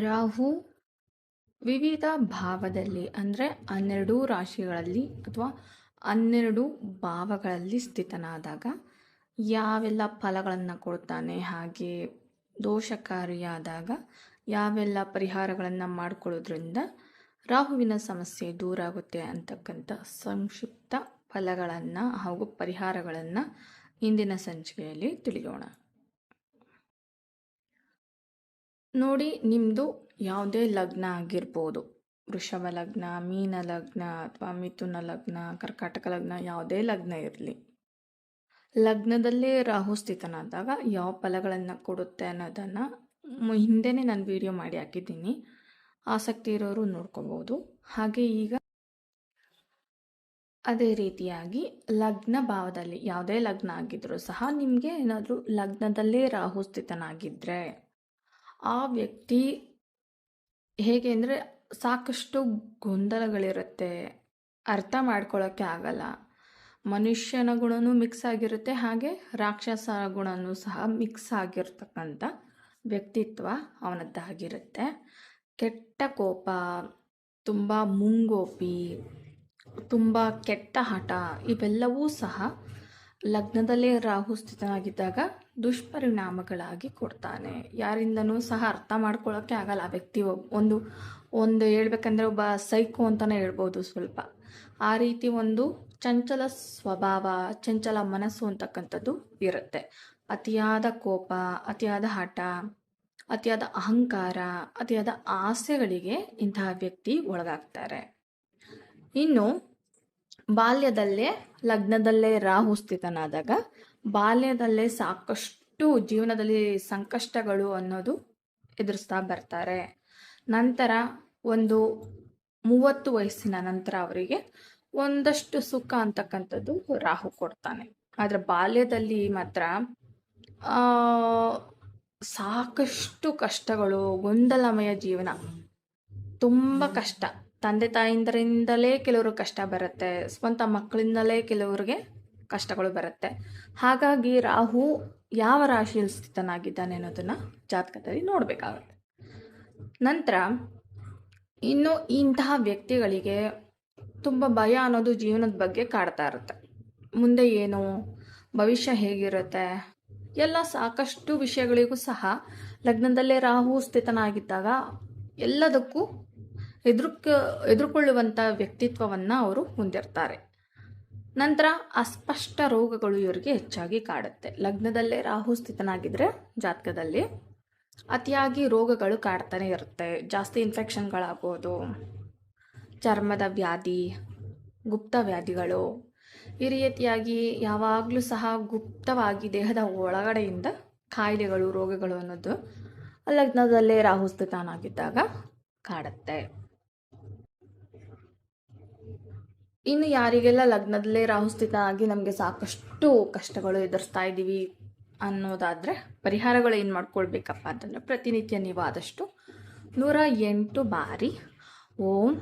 ರಾಹು ವಿವಿಧ ಭಾವದಲ್ಲಿ ಅಂದರೆ 12 ರಾಶಿಗಳಲ್ಲಿ ಅಥವಾ 12 ಭಾವಗಳಲ್ಲಿ ಸ್ಥಿತನಾದಾಗ ಯಾವೆಲ್ಲ ಫಲಗಳನ್ನು ಕೊಡ್ತಾನೆ, ಹಾಗೆ ದೋಷಕಾರಿಯಾದಾಗ ಯಾವೆಲ್ಲ ಪರಿಹಾರಗಳನ್ನು ಮಾಡಿಕೊಳ್ಳೋದ್ರಿಂದ ರಾಹುವಿನ ಸಮಸ್ಯೆ ದೂರ ಆಗುತ್ತೆ ಅಂತಕ್ಕಂಥ ಸಂಕ್ಷಿಪ್ತ ಫಲಗಳನ್ನು ಹಾಗೂ ಪರಿಹಾರಗಳನ್ನು ಇಂದಿನ ಸಂಚಿಕೆಯಲ್ಲಿ ತಿಳಿಯೋಣ. ನೋಡಿ, ನಿಮ್ಮದು ಯಾವುದೇ ಲಗ್ನ ಆಗಿರ್ಬೋದು, ವೃಷಭ ಲಗ್ನ, ಮೀನ ಲಗ್ನ ಅಥವಾ ಮಿಥುನ ಲಗ್ನ, ಕರ್ಕಾಟಕ ಲಗ್ನ, ಯಾವುದೇ ಲಗ್ನ ಇರಲಿ, ಲಗ್ನದಲ್ಲೇ ರಾಹು ಸ್ಥಿತನಾದಾಗ ಯಾವ ಫಲಗಳನ್ನು ಕೊಡುತ್ತೆ ಅನ್ನೋದನ್ನು ಹಿಂದೆನೇ ನಾನು ವಿಡಿಯೋ ಮಾಡಿ ಹಾಕಿದ್ದೀನಿ. ಆಸಕ್ತಿ ಇರೋರು ನೋಡ್ಕೋಬೋದು. ಹಾಗೆ ಈಗ ಅದೇ ರೀತಿಯಾಗಿ ಲಗ್ನ ಭಾವದಲ್ಲಿ ಯಾವುದೇ ಲಗ್ನ ಆಗಿದ್ರೂ ಸಹ ನಿಮಗೆ ಏನಾದರೂ ಲಗ್ನದಲ್ಲೇ ರಾಹು ಸ್ಥಿತನಾಗಿದ್ದರೆ ಆ ವ್ಯಕ್ತಿ ಹೇಗೆ ಅಂದರೆ ಸಾಕಷ್ಟು ಗೊಂದಲಗಳಿರುತ್ತೆ, ಅರ್ಥ ಮಾಡ್ಕೊಳ್ಳೋಕ್ಕೆ ಆಗಲ್ಲ. ಮನುಷ್ಯನ ಗುಣನೂ ಮಿಕ್ಸ್ ಆಗಿರುತ್ತೆ, ಹಾಗೆ ರಾಕ್ಷಸ ಗುಣನೂ ಸಹ ಮಿಕ್ಸ್ ಆಗಿರ್ತಕ್ಕಂಥ ವ್ಯಕ್ತಿತ್ವ ಅವನದ್ದಾಗಿರುತ್ತೆ. ಕೆಟ್ಟ ಕೋಪ, ತುಂಬ ಮುಂಗೋಪಿ, ತುಂಬ ಕೆಟ್ಟ ಹಠ, ಇವೆಲ್ಲವೂ ಸಹ ಲಗ್ನದಲ್ಲೇ ರಾಹು ಸ್ಥಿತನಾಗಿದ್ದಾಗ ದುಷ್ಪರಿಣಾಮಗಳಾಗಿ ಕೊಡ್ತಾನೆ. ಯಾರಿಂದನೂ ಸಹ ಅರ್ಥ ಮಾಡ್ಕೊಳ್ಳೋಕ್ಕೆ ಆಗಲ್ಲ. ಆ ವ್ಯಕ್ತಿ ಒಂದು ಹೇಳ್ಬೇಕಂದ್ರೆ ಒಬ್ಬ ಸೈಕೋ ಅಂತಲೇ ಹೇಳ್ಬೋದು. ಸ್ವಲ್ಪ ಆ ರೀತಿ ಒಂದು ಚಂಚಲ ಸ್ವಭಾವ, ಚಂಚಲ ಮನಸ್ಸು ಅಂತಕ್ಕಂಥದ್ದು ಇರುತ್ತೆ. ಅತಿಯಾದ ಕೋಪ, ಅತಿಯಾದ ಹಠ, ಅತಿಯಾದ ಅಹಂಕಾರ, ಅತಿಯಾದ ಆಸೆಗಳಿಗೆ ಇಂತಹ ವ್ಯಕ್ತಿ ಒಳಗಾಗ್ತಾರೆ. ಇನ್ನು ಬಾಲ್ಯದಲ್ಲೇ ಲಗ್ನದಲ್ಲೇ ರಾಹು ಸ್ಥಿತನಾದಾಗ ಬಾಲ್ಯದಲ್ಲೇ ಸಾಕಷ್ಟು ಜೀವನದಲ್ಲಿ ಸಂಕಷ್ಟಗಳು ಅನ್ನೋದು ಎದುರಿಸ್ತಾ ಬರ್ತಾರೆ. ನಂತರ ಒಂದು 30 ವಯಸ್ಸಿನ ನಂತರ ಅವರಿಗೆ ಒಂದಷ್ಟು ಸುಖ ಅಂತಕ್ಕಂಥದ್ದು ರಾಹು ಕೊಡ್ತಾನೆ. ಆದರೆ ಬಾಲ್ಯದಲ್ಲಿ ಮಾತ್ರ ಸಾಕಷ್ಟು ಕಷ್ಟಗಳು, ಗೊಂದಲಮಯ ಜೀವನ, ತುಂಬ ಕಷ್ಟ. ತಂದೆ ತಾಯಿಂದರಿಂದಲೇ ಕೆಲವರು ಕಷ್ಟ ಬರುತ್ತೆ, ಸ್ವಂತ ಮಕ್ಕಳಿಂದಲೇ ಕೆಲವರಿಗೆ ಕಷ್ಟಗಳು ಬರುತ್ತೆ. ಹಾಗಾಗಿ ರಾಹು ಯಾವ ರಾಶಿಯಲ್ಲಿ ಸ್ಥಿತನಾಗಿದ್ದಾನೆ ಅನ್ನೋದನ್ನು ಜಾತಕದಲ್ಲಿ ನೋಡಬೇಕಾಗುತ್ತೆ. ನಂತರ ಇನ್ನು ಇಂತಹ ವ್ಯಕ್ತಿಗಳಿಗೆ ತುಂಬ ಭಯ ಅನ್ನೋದು ಜೀವನದ ಬಗ್ಗೆ ಕಾಡ್ತಾ ಇರುತ್ತೆ. ಮುಂದೆ ಏನು, ಭವಿಷ್ಯ ಹೇಗಿರುತ್ತೆ, ಎಲ್ಲ ಸಾಕಷ್ಟು ವಿಷಯಗಳಿಗೂ ಸಹ ಲಗ್ನದಲ್ಲೇ ರಾಹು ಸ್ಥಿತನಾಗಿದ್ದಾಗ ಎಲ್ಲದಕ್ಕೂ ಎದುರುಕೊಳ್ಳುವಂಥ ವ್ಯಕ್ತಿತ್ವವನ್ನು ಅವರು ಹೊಂದಿರ್ತಾರೆ. ನಂತರ ಅಸ್ಪಷ್ಟ ರೋಗಗಳು ಇವರಿಗೆ ಹೆಚ್ಚಾಗಿ ಕಾಡುತ್ತೆ. ಲಗ್ನದಲ್ಲೇ ರಾಹು ಸ್ಥಿತನಾಗಿದ್ದರೆ ಜಾತಕದಲ್ಲಿ ಅತಿಯಾಗಿ ರೋಗಗಳು ಕಾಡ್ತಾನೆ ಇರುತ್ತೆ. ಜಾಸ್ತಿ ಇನ್ಫೆಕ್ಷನ್ಗಳಾಗ್ಬೋದು, ಚರ್ಮದ ವ್ಯಾಧಿ, ಗುಪ್ತ ವ್ಯಾಧಿಗಳು, ಈ ರೀತಿಯಾಗಿ ಯಾವಾಗಲೂ ಸಹ ಗುಪ್ತವಾಗಿ ದೇಹದ ಒಳಗಡೆಯಿಂದ ಕಾಯಿಲೆಗಳು, ರೋಗಗಳು ಅನ್ನೋದು ಲಗ್ನದಲ್ಲೇ ರಾಹು ಸ್ಥಿತನಾಗಿದ್ದಾಗ ಕಾಡುತ್ತೆ. ಇನ್ನು ಯಾರಿಗೆಲ್ಲ ಲಗ್ನದಲ್ಲೇ ರಾಹು ಸ್ಥಿತ ಆಗಿ ನಮಗೆ ಸಾಕಷ್ಟು ಕಷ್ಟಗಳು ಎದುರಿಸ್ತಾ ಇದ್ದೀವಿ ಅನ್ನೋದಾದರೆ ಪರಿಹಾರಗಳು ಏನು ಮಾಡ್ಕೊಳ್ಬೇಕಪ್ಪ ಅಂತಂದರೆ, ಪ್ರತಿನಿತ್ಯ ನೀವು ಆದಷ್ಟು 108 ಬಾರಿ ಓಂ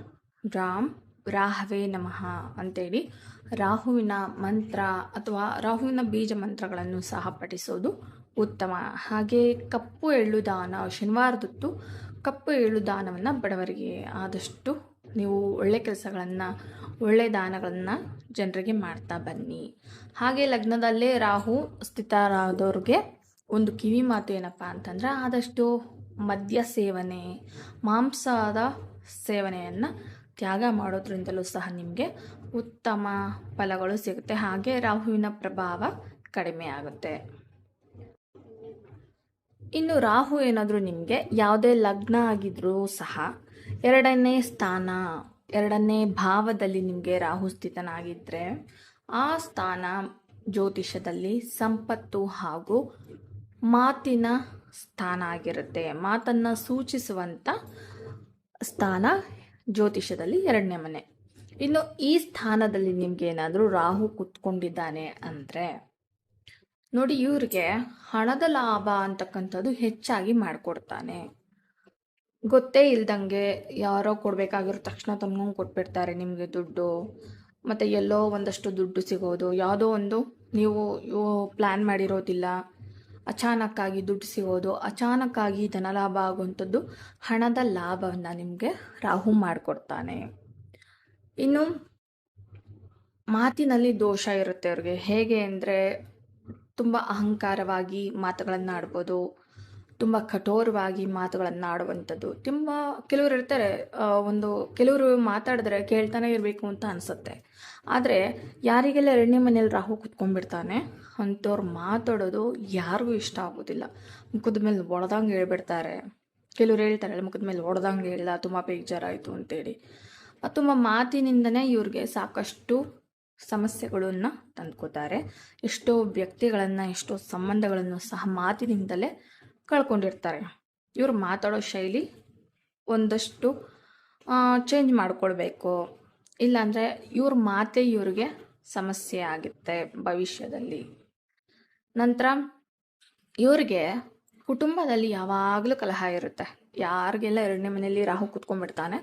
ರಾಮ್ ರಾಹವೇ ನಮಃ ಅಂತೇಳಿ ರಾಹುವಿನ ಮಂತ್ರ ಅಥವಾ ರಾಹುವಿನ ಬೀಜ ಮಂತ್ರಗಳನ್ನು ಸಹ ಪಠಿಸೋದು ಉತ್ತಮ. ಹಾಗೆ ಕಪ್ಪು ಎಳ್ಳು ದಾನ, ಶನಿವಾರದೊತ್ತು ಕಪ್ಪು ಎಳ್ಳು ದಾನವನ್ನು ಬಡವರಿಗೆ ಆದಷ್ಟು ನೀವು ಒಳ್ಳೆ ಕೆಲಸಗಳನ್ನು, ಒಳ್ಳೆ ದಾನಗಳನ್ನು ಜನರಿಗೆ ಮಾಡ್ತಾ ಬನ್ನಿ. ಹಾಗೆ ಲಗ್ನದಲ್ಲೇ ರಾಹು ಸ್ಥಿತರಾದವ್ರಿಗೆ ಒಂದು ಕಿವಿ ಮಾತು ಏನಪ್ಪ ಅಂತಂದರೆ, ಆದಷ್ಟು ಮದ್ಯ ಸೇವನೆ, ಮಾಂಸದ ಸೇವನೆಯನ್ನು ತ್ಯಾಗ ಮಾಡೋದ್ರಿಂದಲೂ ಸಹ ನಿಮಗೆ ಉತ್ತಮ ಫಲಗಳು ಸಿಗುತ್ತೆ. ಹಾಗೆ ರಾಹುವಿನ ಪ್ರಭಾವ ಕಡಿಮೆ ಆಗುತ್ತೆ. ಇನ್ನು ರಾಹು ಏನಾದರೂ ನಿಮಗೆ ಯಾವುದೇ ಲಗ್ನ ಆಗಿದ್ರೂ ಸಹ 2ನೇ ಸ್ಥಾನ, 2ನೇ ಭಾವದಲ್ಲಿ ನಿಮಗೆ ರಾಹು ಸ್ಥಿತನಾಗಿದ್ದರೆ ಆ ಸ್ಥಾನ ಜ್ಯೋತಿಷದಲ್ಲಿ ಸಂಪತ್ತು ಹಾಗೂ ಮಾತಿನ ಸ್ಥಾನ ಆಗಿರುತ್ತೆ. ಮಾತನ್ನು ಸೂಚಿಸುವಂಥ ಸ್ಥಾನ ಜ್ಯೋತಿಷದಲ್ಲಿ 2ನೇ ಮನೆ. ಇನ್ನು ಈ ಸ್ಥಾನದಲ್ಲಿ ನಿಮ್ಗೆ ಏನಾದರೂ ರಾಹು ಕೂತ್ಕೊಂಡಿದ್ದಾನೆ ಅಂದರೆ ನೋಡಿ, ಇವ್ರಿಗೆ ಹಣದ ಲಾಭ ಅಂತಕ್ಕಂಥದ್ದು ಹೆಚ್ಚಾಗಿ ಮಾಡಿಕೊಡ್ತಾನೆ. ಗೊತ್ತೇ ಇಲ್ದಂಗೆ ಯಾರೋ ಕೊಡಬೇಕಾಗಿರೋ ತಕ್ಷಣ ತಮ್ಗೊಂಡು ಕೊಟ್ಬಿಡ್ತಾರೆ ನಿಮಗೆ ದುಡ್ಡು. ಮತ್ತು ಎಲ್ಲೋ ಒಂದಷ್ಟು ದುಡ್ಡು ಸಿಗೋದು, ಯಾವುದೋ ಒಂದು ನೀವು ಪ್ಲ್ಯಾನ್ ಮಾಡಿರೋದಿಲ್ಲ, ಅಚಾನಕ್ಕಾಗಿ ದುಡ್ಡು ಸಿಗೋದು, ಅಚಾನಕ್ಕಾಗಿ ಧನಲಾಭ ಆಗುವಂಥದ್ದು, ಹಣದ ಲಾಭವನ್ನು ನಿಮಗೆ ರಾಹು ಮಾಡಿಕೊಡ್ತಾನೆ. ಇನ್ನು ಮಾತಿನಲ್ಲಿ ದೋಷ ಇರುತ್ತೆ ಅವ್ರಿಗೆ. ಹೇಗೆ ಅಂದರೆ ತುಂಬ ಅಹಂಕಾರವಾಗಿ ಮಾತುಗಳನ್ನು ಆಡ್ಬೋದು, ತುಂಬ ಕಠೋರವಾಗಿ ಮಾತುಗಳನ್ನು ಆಡುವಂಥದ್ದು. ಕೆಲವರು ಇರ್ತಾರೆ, ಕೆಲವರು ಮಾತಾಡಿದ್ರೆ ಕೇಳ್ತಾನೆ ಇರಬೇಕು ಅಂತ ಅನಿಸುತ್ತೆ. ಆದರೆ ಯಾರಿಗೆಲ್ಲ 2ನೇ ಮನೇಲಿ ರಾಹು ಕುತ್ಕೊಂಡ್ಬಿಡ್ತಾನೆ ಅಂಥವ್ರು ಮಾತಾಡೋದು ಯಾರಿಗೂ ಇಷ್ಟ ಆಗೋದಿಲ್ಲ. ಮುಖದ ಮೇಲೆ ಒಡೆದಂಗೆ ಹೇಳ್ಬಿಡ್ತಾರೆ. ಕೆಲವ್ರು ಹೇಳ್ತಾರಲ್ಲ, ಮುಖದ ಮೇಲೆ ಒಡೆದಂಗೆ ಹೇಳಿಲ್ಲ, ತುಂಬ ಬೇಜಾರಾಯಿತು ಅಂತೇಳಿ. ತುಂಬ ಮಾತಿನಿಂದನೇ ಇವ್ರಿಗೆ ಸಾಕಷ್ಟು ಸಮಸ್ಯೆಗಳನ್ನು ತಂದ್ಕೋತಾರೆ. ಎಷ್ಟೋ ವ್ಯಕ್ತಿಗಳನ್ನು, ಎಷ್ಟೋ ಸಂಬಂಧಗಳನ್ನು ಸಹ ಮಾತಿನಿಂದಲೇ ಕಳ್ಕೊಂಡಿರ್ತಾರೆ. ಇವ್ರು ಮಾತಾಡೋ ಶೈಲಿ ಒಂದಷ್ಟು ಚೇಂಜ್ ಮಾಡ್ಕೊಳ್ಬೇಕು. ಇಲ್ಲಾಂದರೆ ಇವ್ರ ಮಾತೇ ಇವ್ರಿಗೆ ಸಮಸ್ಯೆ ಆಗುತ್ತೆ ಭವಿಷ್ಯದಲ್ಲಿ. ನಂತರ ಇವ್ರಿಗೆ ಕುಟುಂಬದಲ್ಲಿ ಯಾವಾಗಲೂ ಕಲಹ ಇರುತ್ತೆ. ಯಾರಿಗೆಲ್ಲ 2ನೇ ಮನೆಯಲ್ಲಿ ರಾಹು ಕುತ್ಕೊಂಡ್ಬಿಡ್ತಾನೆ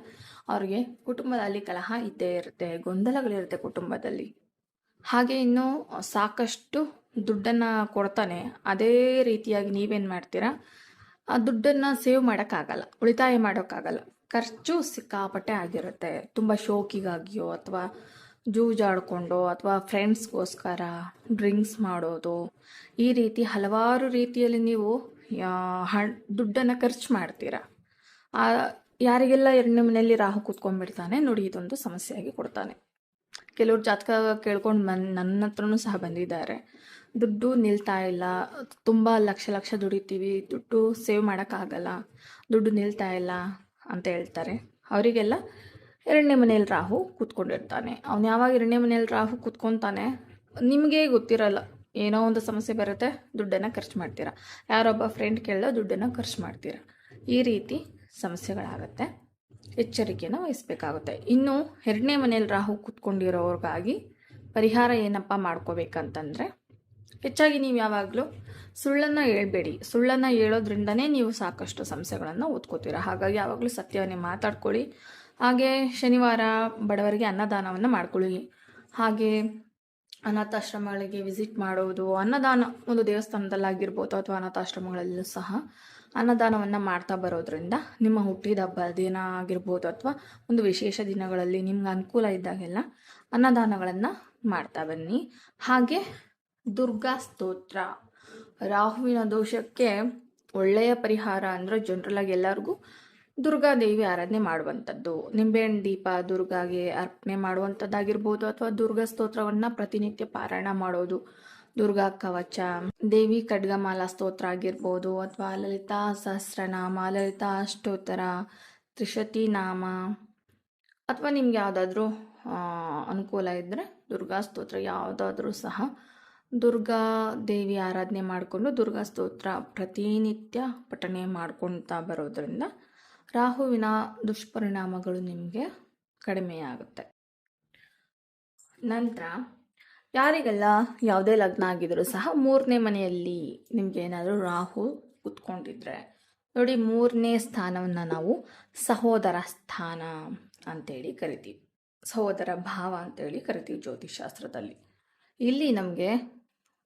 ಅವ್ರಿಗೆ ಕುಟುಂಬದಲ್ಲಿ ಕಲಹ ಇದ್ದೇ ಇರುತ್ತೆ, ಗೊಂದಲಗಳಿರುತ್ತೆ ಕುಟುಂಬದಲ್ಲಿ. ಹಾಗೆ ಇನ್ನು ಸಾಕಷ್ಟು ದುಡ್ಡನ್ನು ಕೊಡ್ತಾನೆ. ಅದೇ ರೀತಿಯಾಗಿ ನೀವೇನು ಮಾಡ್ತೀರಾ, ಆ ದುಡ್ಡನ್ನು ಸೇವ್ ಮಾಡೋಕ್ಕಾಗಲ್ಲ, ಉಳಿತಾಯ ಮಾಡೋಕ್ಕಾಗಲ್ಲ. ಖರ್ಚು ಸಿಕ್ಕಾಪಟ್ಟೆ ಆಗಿರುತ್ತೆ. ತುಂಬ ಶೋಕಿಗಾಗಿಯೋ ಅಥವಾ ಜೂಜಾಡಿಕೊಂಡೋ ಅಥವಾ ಫ್ರೆಂಡ್ಸ್ಗೋಸ್ಕರ ಡ್ರಿಂಕ್ಸ್ ಮಾಡೋದು, ಈ ರೀತಿ ಹಲವಾರು ರೀತಿಯಲ್ಲಿ ನೀವು ದುಡ್ಡನ್ನು ಖರ್ಚು ಮಾಡ್ತೀರಾ. ಯಾರಿಗೆಲ್ಲ 2ನೇ ಮನೆಯಲ್ಲಿ ರಾಹು ಕೂತ್ಕೊಂಡ್ಬಿಡ್ತಾನೆ ನೋಡಿ, ಇದೊಂದು ಸಮಸ್ಯೆಯಾಗಿ ಕೊಡ್ತಾನೆ. ಕೆಲವ್ರು ಜಾತಕ ಕೇಳ್ಕೊಂಡು ನನ್ನ ಹತ್ರನೂ ಸಹ ಬಂದಿದ್ದಾರೆ. ದುಡ್ಡು ನಿಲ್ತಾ ಇಲ್ಲ, ತುಂಬ ಲಕ್ಷ ದುಡಿತೀವಿ, ದುಡ್ಡು ಸೇವ್ ಮಾಡೋಕ್ಕಾಗಲ್ಲ, ದುಡ್ಡು ನಿಲ್ತಾ ಇಲ್ಲ ಅಂತ ಹೇಳ್ತಾರೆ. ಅವರಿಗೆಲ್ಲ 2ನೇ ಮನೆಯಲ್ಲಿ ರಾಹು ಕೂತ್ಕೊಂಡಿರ್ತಾನೆ. ಅವ್ನು ಯಾವಾಗ 2ನೇ ಮನೆಯಲ್ಲಿ ರಾಹು ಕೂತ್ಕೊತಾನೆ ನಿಮಗೆ ಗೊತ್ತಿರಲ್ಲ, ಏನೋ ಒಂದು ಸಮಸ್ಯೆ ಬರುತ್ತೆ, ದುಡ್ಡನ್ನು ಖರ್ಚು ಮಾಡ್ತೀರಾ. ಯಾರೊಬ್ಬ ಫ್ರೆಂಡ್ ಕೇಳಿದ ದುಡ್ಡನ್ನು ಖರ್ಚು ಮಾಡ್ತೀರಾ. ಈ ರೀತಿ ಸಮಸ್ಯೆಗಳಾಗುತ್ತೆ. ಎಚ್ಚರಿಕೆಯನ್ನು ವಹಿಸಬೇಕಾಗುತ್ತೆ. ಇನ್ನು 2ನೇ ಮನೆಯಲ್ಲಿ ರಾಹು ಕೂತ್ಕೊಂಡಿರೋರ್ಗಾಗಿ ಪರಿಹಾರ ಏನಪ್ಪ ಮಾಡ್ಕೋಬೇಕಂತಂದರೆ, ಹೆಚ್ಚಾಗಿ ನೀವು ಯಾವಾಗಲೂ ಸುಳ್ಳನ್ನು ಹೇಳ್ಬೇಡಿ. ಸುಳ್ಳನ್ನು ಹೇಳೋದ್ರಿಂದನೇ ನೀವು ಸಾಕಷ್ಟು ಸಮಸ್ಯೆಗಳನ್ನು ಓದ್ಕೋತೀರ. ಹಾಗಾಗಿ ಯಾವಾಗಲೂ ಸತ್ಯವನ್ನೇ ಮಾತಾಡ್ಕೊಳ್ಳಿ. ಹಾಗೆ ಶನಿವಾರ ಬಡವರಿಗೆ ಅನ್ನದಾನವನ್ನು ಮಾಡ್ಕೊಳ್ಳಿ. ಹಾಗೆ ಅನಾಥಾಶ್ರಮಗಳಿಗೆ ವಿಸಿಟ್ ಮಾಡೋದು, ಅನ್ನದಾನ ಒಂದು ದೇವಸ್ಥಾನದಲ್ಲಾಗಿರ್ಬೋದು ಅಥವಾ ಅನಾಥಾಶ್ರಮಗಳಲ್ಲೂ ಸಹ ಅನ್ನದಾನವನ್ನು ಮಾಡ್ತಾ ಬರೋದ್ರಿಂದ ನಿಮ್ಮ ಹುಟ್ಟಿದ ಹಬ್ಬ ದಿನ ಆಗಿರ್ಬೋದು ಅಥವಾ ಒಂದು ವಿಶೇಷ ದಿನಗಳಲ್ಲಿ ನಿಮ್ಗೆ ಅನುಕೂಲ ಇದ್ದಾಗೆಲ್ಲ ಅನ್ನದಾನಗಳನ್ನು ಮಾಡ್ತಾ ಬನ್ನಿ. ಹಾಗೆ ದುರ್ಗಾ ಸ್ತೋತ್ರ, ರಾಹುವಿನ ದೋಷಕ್ಕೆ ಒಳ್ಳೆಯ ಪರಿಹಾರ ಅಂದರೆ ಜನರಲಾಗಿ ಎಲ್ಲರಿಗೂ ದುರ್ಗಾದೇವಿ ಆರಾಧನೆ ಮಾಡುವಂಥದ್ದು. ನಿಂಬೆಹಣ್ಣು ದೀಪ ದುರ್ಗಾಗೆ ಅರ್ಪಣೆ ಮಾಡುವಂಥದ್ದಾಗಿರ್ಬೋದು ಅಥವಾ ದುರ್ಗಾ ಸ್ತೋತ್ರವನ್ನು ಪ್ರತಿನಿತ್ಯ ಪಾರಾಯಣ ಮಾಡೋದು, ದುರ್ಗಾ ಕವಚ, ದೇವಿ ಖಡ್ಗಮಾಲಾ ಸ್ತೋತ್ರ ಆಗಿರ್ಬೋದು ಅಥವಾ ಲಲಿತಾ ಸಹಸ್ರನಾಮ, ಲಲಿತಾ ಅಷ್ಟೋತ್ತರ, ತ್ರಿಶತಿ ನಾಮ, ಅಥವಾ ನಿಮ್ಗೆ ಯಾವುದಾದ್ರೂ ಅನುಕೂಲ ಇದ್ದರೆ ದುರ್ಗಾ ಸ್ತೋತ್ರ ಯಾವುದಾದ್ರೂ ಸಹ ದುರ್ಗಾ ದೇವಿ ಆರಾಧನೆ ಮಾಡಿಕೊಂಡು ದುರ್ಗಾ ಸ್ತೋತ್ರ ಪ್ರತಿನಿತ್ಯ ಪಠಣೆ ಮಾಡ್ಕೊಳ್ತಾ ಬರೋದ್ರಿಂದ ರಾಹುವಿನ ದುಷ್ಪರಿಣಾಮಗಳು ನಿಮಗೆ ಕಡಿಮೆಯಾಗುತ್ತೆ. ನಂತರ ಯಾರಿಗೆಲ್ಲ ಯಾವುದೇ ಲಗ್ನ ಆಗಿದ್ರೂ ಸಹ 3ನೇ ಮನೆಯಲ್ಲಿ ನಿಮ್ಗೆ ಏನಾದರೂ ರಾಹು ಕೂತ್ಕೊಂಡಿದ್ರೆ ನೋಡಿ, 3ನೇ ಸ್ಥಾನವನ್ನು ನಾವು ಸಹೋದರ ಸ್ಥಾನ ಅಂತೇಳಿ ಕರಿತೀವಿ. ಸಹೋದರ ಭಾವ ಅಂತೇಳಿ ಕರಿತೀವಿ ಜ್ಯೋತಿಷಾಸ್ತ್ರದಲ್ಲಿ. ಇಲ್ಲಿ ನಮಗೆ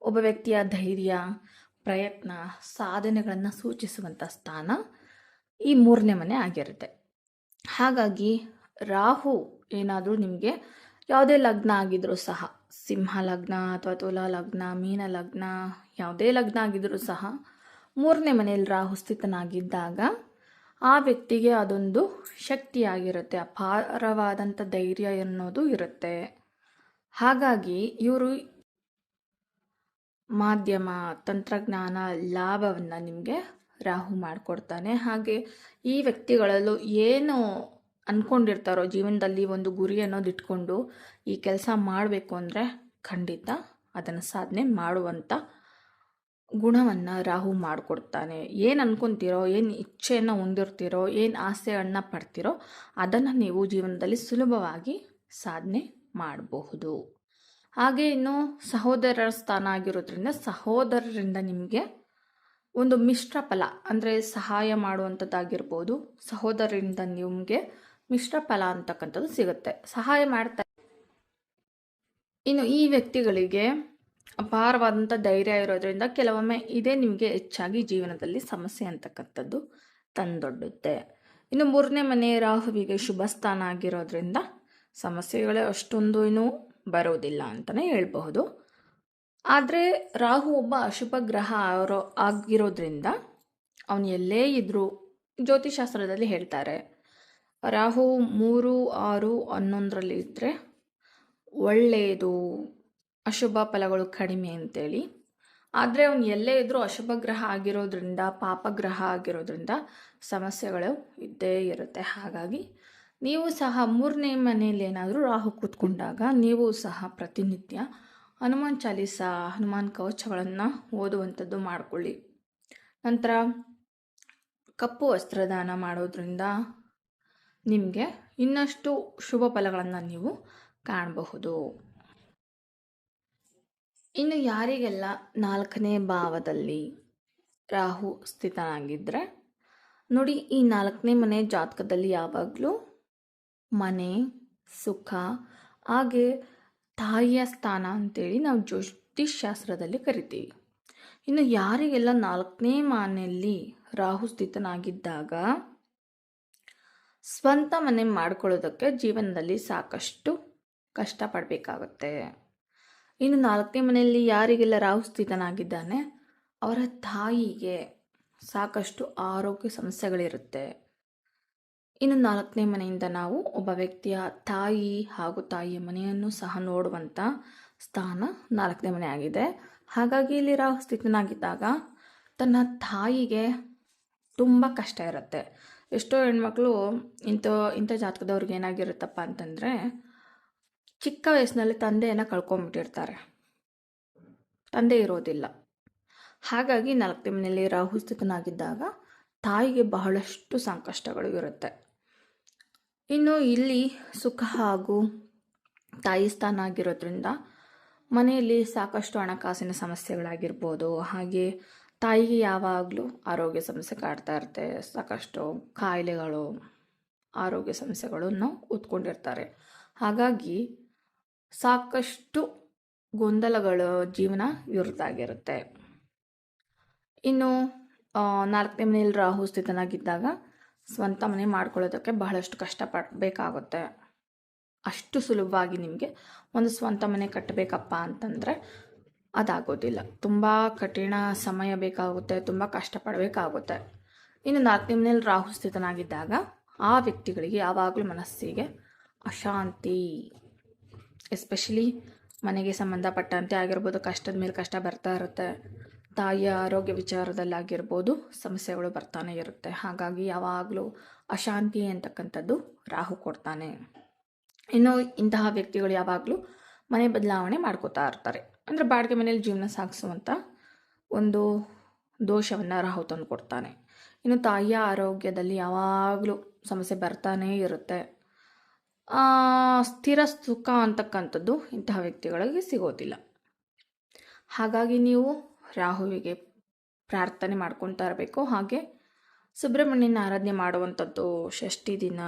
ಒಬ್ಬ ವ್ಯಕ್ತಿಯ ಧೈರ್ಯ, ಪ್ರಯತ್ನ, ಸಾಧನೆಗಳನ್ನು ಸೂಚಿಸುವಂಥ ಸ್ಥಾನ ಈ 3ನೇ ಮನೆ ಆಗಿರುತ್ತೆ. ಹಾಗಾಗಿ ರಾಹು ಏನಾದರೂ ನಿಮಗೆ ಯಾವುದೇ ಲಗ್ನ ಆಗಿದ್ರೂ ಸಹ, ಸಿಂಹ ಲಗ್ನ ಅಥವಾ ತುಲಾ ಲಗ್ನ, ಮೀನ ಲಗ್ನ, ಯಾವುದೇ ಲಗ್ನ ಆಗಿದ್ರೂ ಸಹ 3ನೇ ಮನೆಯಲ್ಲಿ ರಾಹು ಸ್ಥಿತನಾಗಿದ್ದಾಗ ಆ ವ್ಯಕ್ತಿಗೆ ಅದೊಂದು ಶಕ್ತಿಯಾಗಿರುತ್ತೆ, ಅಪಾರವಾದಂಥ ಧೈರ್ಯ ಅನ್ನೋದು ಇರುತ್ತೆ. ಹಾಗಾಗಿ ಇವರು ಮಾಧ್ಯಮ, ತಂತ್ರಜ್ಞಾನ, ಲಾಭವನ್ನು ನಿಮಗೆ ರಾಹು ಮಾಡಿಕೊಡ್ತಾನೆ. ಹಾಗೆ ಈ ವ್ಯಕ್ತಿಗಳಲ್ಲೂ ಏನು ಅಂದ್ಕೊಂಡಿರ್ತಾರೋ ಜೀವನದಲ್ಲಿ ಒಂದು ಗುರಿ ಅನ್ನೋದು ಇಟ್ಕೊಂಡು ಈ ಕೆಲಸ ಮಾಡಬೇಕು ಅಂದರೆ ಖಂಡಿತ ಅದನ್ನು ಸಾಧನೆ ಮಾಡುವಂಥ ಗುಣವನ್ನು ರಾಹು ಮಾಡಿಕೊಡ್ತಾನೆ. ಏನು ಅಂದ್ಕೊತೀರೋ, ಏನು ಇಚ್ಛೆಯನ್ನು ಹೊಂದಿರ್ತೀರೋ, ಏನು ಆಸೆಯನ್ನು ಪಡ್ತೀರೋ ಅದನ್ನು ನೀವು ಜೀವನದಲ್ಲಿ ಸುಲಭವಾಗಿ ಸಾಧನೆ ಮಾಡಬಹುದು. ಹಾಗೆ ಇನ್ನು ಸಹೋದರರ ಸ್ಥಾನ ಆಗಿರೋದ್ರಿಂದ ಸಹೋದರರಿಂದ ನಿಮಗೆ ಒಂದು ಮಿಶ್ರ ಫಲ ಅಂದರೆ ಸಹಾಯ ಮಾಡುವಂಥದ್ದಾಗಿರ್ಬೋದು, ಸಹೋದರರಿಂದ ನಿಮಗೆ ಮಿಶ್ರ ಫಲ ಅಂತಕ್ಕಂಥದ್ದು ಸಿಗುತ್ತೆ, ಸಹಾಯ ಮಾಡ್ತಾರೆ. ಇನ್ನು ಈ ವ್ಯಕ್ತಿಗಳಿಗೆ ಅಪಾರವಾದಂಥ ಧೈರ್ಯ ಇರೋದ್ರಿಂದ ಕೆಲವೊಮ್ಮೆ ಇದೇ ನಿಮಗೆ ಹೆಚ್ಚಾಗಿ ಜೀವನದಲ್ಲಿ ಸಮಸ್ಯೆ ಅಂತಕ್ಕಂಥದ್ದು ತಂದೊಡ್ಡುತ್ತೆ. ಇನ್ನು 3ನೇ ಮನೆ ರಾಹುವಿಗೆ ಶುಭ ಸ್ಥಾನ ಆಗಿರೋದ್ರಿಂದ ಸಮಸ್ಯೆಗಳೇ ಅಷ್ಟೊಂದು ಇನ್ನೂ ಬರೋದಿಲ್ಲ ಅಂತಲೇ ಹೇಳ್ಬಹುದು. ಆದರೆ ರಾಹು ಒಬ್ಬ ಅಶುಭ ಗ್ರಹ ಆಗಿರೋದ್ರಿಂದ ಅವನು ಎಲ್ಲೇ ಇದ್ದರೂ ಜ್ಯೋತಿಷಾಸ್ತ್ರದಲ್ಲಿ ಹೇಳ್ತಾರೆ, ರಾಹು 3, 6, 11ರಲ್ಲಿ ಇದ್ದರೆ ಒಳ್ಳೆಯದು, ಅಶುಭ ಫಲಗಳು ಕಡಿಮೆ ಅಂತೇಳಿ. ಆದರೆ ಅವನು ಎಲ್ಲೇ ಇದ್ದರೂ ಅಶುಭ ಗ್ರಹ ಆಗಿರೋದ್ರಿಂದ, ಪಾಪಗ್ರಹ ಆಗಿರೋದ್ರಿಂದ ಸಮಸ್ಯೆಗಳು ಇದ್ದೇ ಇರುತ್ತೆ. ಹಾಗಾಗಿ ನೀವು ಸಹ 3ನೇ ಮನೆಯಲ್ಲಿ ಏನಾದರೂ ರಾಹು ಕೂತ್ಕೊಂಡಾಗ ನೀವು ಸಹ ಪ್ರತಿನಿತ್ಯ ಹನುಮಾನ್ ಚಾಲೀಸ, ಹನುಮಾನ್ ಕವಚಗಳನ್ನು ಓದುವಂಥದ್ದು ಮಾಡಿಕೊಳ್ಳಿ. ನಂತರ ಕಪ್ಪು ವಸ್ತ್ರದಾನ ಮಾಡೋದ್ರಿಂದ ನಿಮಗೆ ಇನ್ನಷ್ಟು ಶುಭ ಫಲಗಳನ್ನು ನೀವು ಕಾಣಬಹುದು. ಇನ್ನು ಯಾರಿಗೆಲ್ಲ 4ನೇ ಭಾವದಲ್ಲಿ ರಾಹು ಸ್ಥಿತನಾಗಿದ್ದರೆ ನೋಡಿ, ಈ 4ನೇ ಮನೆ ಜಾತಕದಲ್ಲಿ ಯಾವಾಗಲೂ ಮನೆ, ಸುಖ, ಹಾಗೆ ತಾಯಿಯ ಸ್ಥಾನ ಅಂತೇಳಿ ನಾವು ಜ್ಯೋತಿಷ್ಶಾಸ್ತ್ರದಲ್ಲಿ ಕರಿತೀವಿ. ಇನ್ನು ಯಾರಿಗೆಲ್ಲ 4ನೇ ಮನೆಯಲ್ಲಿ ರಾಹು ಸ್ಥಿತನಾಗಿದ್ದಾಗ ಸ್ವಂತ ಮನೆ ಮಾಡ್ಕೊಳ್ಳೋದಕ್ಕೆ ಜೀವನದಲ್ಲಿ ಸಾಕಷ್ಟು ಕಷ್ಟಪಡಬೇಕಾಗುತ್ತೆ. ಇನ್ನು 4ನೇ ಮನೆಯಲ್ಲಿ ಯಾರಿಗೆಲ್ಲ ರಾಹು ಸ್ಥಿತನಾಗಿದ್ದಾನೆ ಅವರ ತಾಯಿಗೆ ಸಾಕಷ್ಟು ಆರೋಗ್ಯ ಸಮಸ್ಯೆಗಳಿರುತ್ತೆ. ಇನ್ನು 4ನೇ ಮನೆಯಿಂದ ನಾವು ಒಬ್ಬ ವ್ಯಕ್ತಿಯ ತಾಯಿ ಹಾಗೂ ತಾಯಿಯ ಮನೆಯನ್ನು ಸಹ ನೋಡುವಂಥ ಸ್ಥಾನ 4ನೇ ಮನೆ ಆಗಿದೆ. ಹಾಗಾಗಿ ಇಲ್ಲಿ ರಾಹು ಸ್ಥಿತನಾಗಿದ್ದಾಗ ತನ್ನ ತಾಯಿಗೆ ತುಂಬ ಕಷ್ಟ ಇರುತ್ತೆ. ಎಷ್ಟೋ ಹೆಣ್ಮಕ್ಳು ಇಂಥ ಜಾತಕದವ್ರಿಗೆ ಏನಾಗಿರುತ್ತಪ್ಪ ಅಂತಂದರೆ ಚಿಕ್ಕ ವಯಸ್ಸಿನಲ್ಲಿ ತಂದೆಯನ್ನು ಕಳ್ಕೊಂಬಿಟ್ಟಿರ್ತಾರೆ, ತಂದೆ ಇರೋದಿಲ್ಲ. ಹಾಗಾಗಿ 4ನೇ ಮನೆಯಲ್ಲಿ ರಾಹು ಸ್ಥಿತನಾಗಿದ್ದಾಗ ತಾಯಿಗೆ ಬಹಳಷ್ಟು ಸಂಕಷ್ಟಗಳು ಇರುತ್ತೆ. ಇನ್ನು ಇಲ್ಲಿ ಸುಖ ಹಾಗೂ ತಾಯಿ ಸ್ಥಾನ ಆಗಿರೋದ್ರಿಂದ ಮನೆಯಲ್ಲಿ ಸಾಕಷ್ಟು ಹಣಕಾಸಿನ ಸಮಸ್ಯೆಗಳಾಗಿರ್ಬೋದು, ಹಾಗೆ ತಾಯಿಗೆ ಯಾವಾಗಲೂ ಆರೋಗ್ಯ ಸಮಸ್ಯೆ ಕಾಡ್ತಾ ಇರುತ್ತೆ. ಸಾಕಷ್ಟು ಕಾಯಿಲೆಗಳು, ಆರೋಗ್ಯ ಸಮಸ್ಯೆಗಳನ್ನು ಹೊತ್ಕೊಂಡಿರ್ತಾರೆ. ಹಾಗಾಗಿ ಸಾಕಷ್ಟು ಗೊಂದಲಗಳು ಜೀವನ ಇವ್ರದ್ದಾಗಿರುತ್ತೆ. ಇನ್ನು 4ನೇ ಮನೆಯಲ್ಲಿ ರಾಹು ಸ್ಥಿತನಾಗಿದ್ದಾಗ ಸ್ವಂತ ಮನೆ ಮಾಡ್ಕೊಳ್ಳೋದಕ್ಕೆ ಬಹಳಷ್ಟು ಕಷ್ಟಪಡಬೇಕಾಗುತ್ತೆ. ಅಷ್ಟು ಸುಲಭವಾಗಿ ನಿಮಗೆ ಒಂದು ಸ್ವಂತ ಮನೆ ಕಟ್ಟಬೇಕಪ್ಪ ಅಂತಂದರೆ ಅದಾಗೋದಿಲ್ಲ. ತುಂಬ ಕಠಿಣ ಸಮಯ ಬೇಕಾಗುತ್ತೆ, ತುಂಬ ಕಷ್ಟಪಡಬೇಕಾಗುತ್ತೆ. ಇನ್ನು 4ನೇ ಮನೆಯಲ್ಲಿ ರಾಹು ಸ್ಥಿತನಾಗಿದ್ದಾಗ ಆ ವ್ಯಕ್ತಿಗಳಿಗೆ ಯಾವಾಗಲೂ ಮನಸ್ಸಿಗೆ ಅಶಾಂತಿ, ಎಸ್ಪೆಷಲಿ ಮನೆಗೆ ಸಂಬಂಧಪಟ್ಟಂತೆ ಆಗಿರ್ಬೋದು, ಕಷ್ಟದ ಮೇಲೆ ಕಷ್ಟ ಬರ್ತಾ ಇರುತ್ತೆ. ತಾಯಿಯ ಆರೋಗ್ಯ ವಿಚಾರದಲ್ಲಾಗಿರ್ಬೋದು ಸಮಸ್ಯೆಗಳು ಬರ್ತಾನೆ ಇರುತ್ತೆ. ಹಾಗಾಗಿ ಯಾವಾಗಲೂ ಅಶಾಂತಿ ಅಂತಕ್ಕಂಥದ್ದು ರಾಹು ಕೊಡ್ತಾನೆ. ಇನ್ನು ಇಂತಹ ವ್ಯಕ್ತಿಗಳು ಯಾವಾಗಲೂ ಮನೆ ಬದಲಾವಣೆ ಮಾಡ್ಕೋತಾ ಇರ್ತಾರೆ. ಅಂದರೆ ಬಾಡಿಗೆ ಮನೆಯಲ್ಲಿ ಜೀವನ ಸಾಗಿಸುವಂಥ ಒಂದು ದೋಷವನ್ನು ರಾಹು ತಂದು ಕೊಡ್ತಾನೆ. ಇನ್ನು ತಾಯಿಯ ಆರೋಗ್ಯದಲ್ಲಿ ಯಾವಾಗಲೂ ಸಮಸ್ಯೆ ಬರ್ತಾನೇ ಇರುತ್ತೆ. ಸ್ಥಿರ ಸುಖ ಅಂತಕ್ಕಂಥದ್ದು ಇಂತಹ ವ್ಯಕ್ತಿಗಳಿಗೆ ಸಿಗೋದಿಲ್ಲ. ಹಾಗಾಗಿ ನೀವು ರಾಹುವಿಗೆ ಪ್ರಾರ್ಥನೆ ಮಾಡ್ಕೊತಾ ಇರಬೇಕು. ಹಾಗೆ ಸುಬ್ರಹ್ಮಣ್ಯನ ಆರಾಧನೆ ಮಾಡುವಂಥದ್ದು, ಷಷ್ಠಿ ದಿನ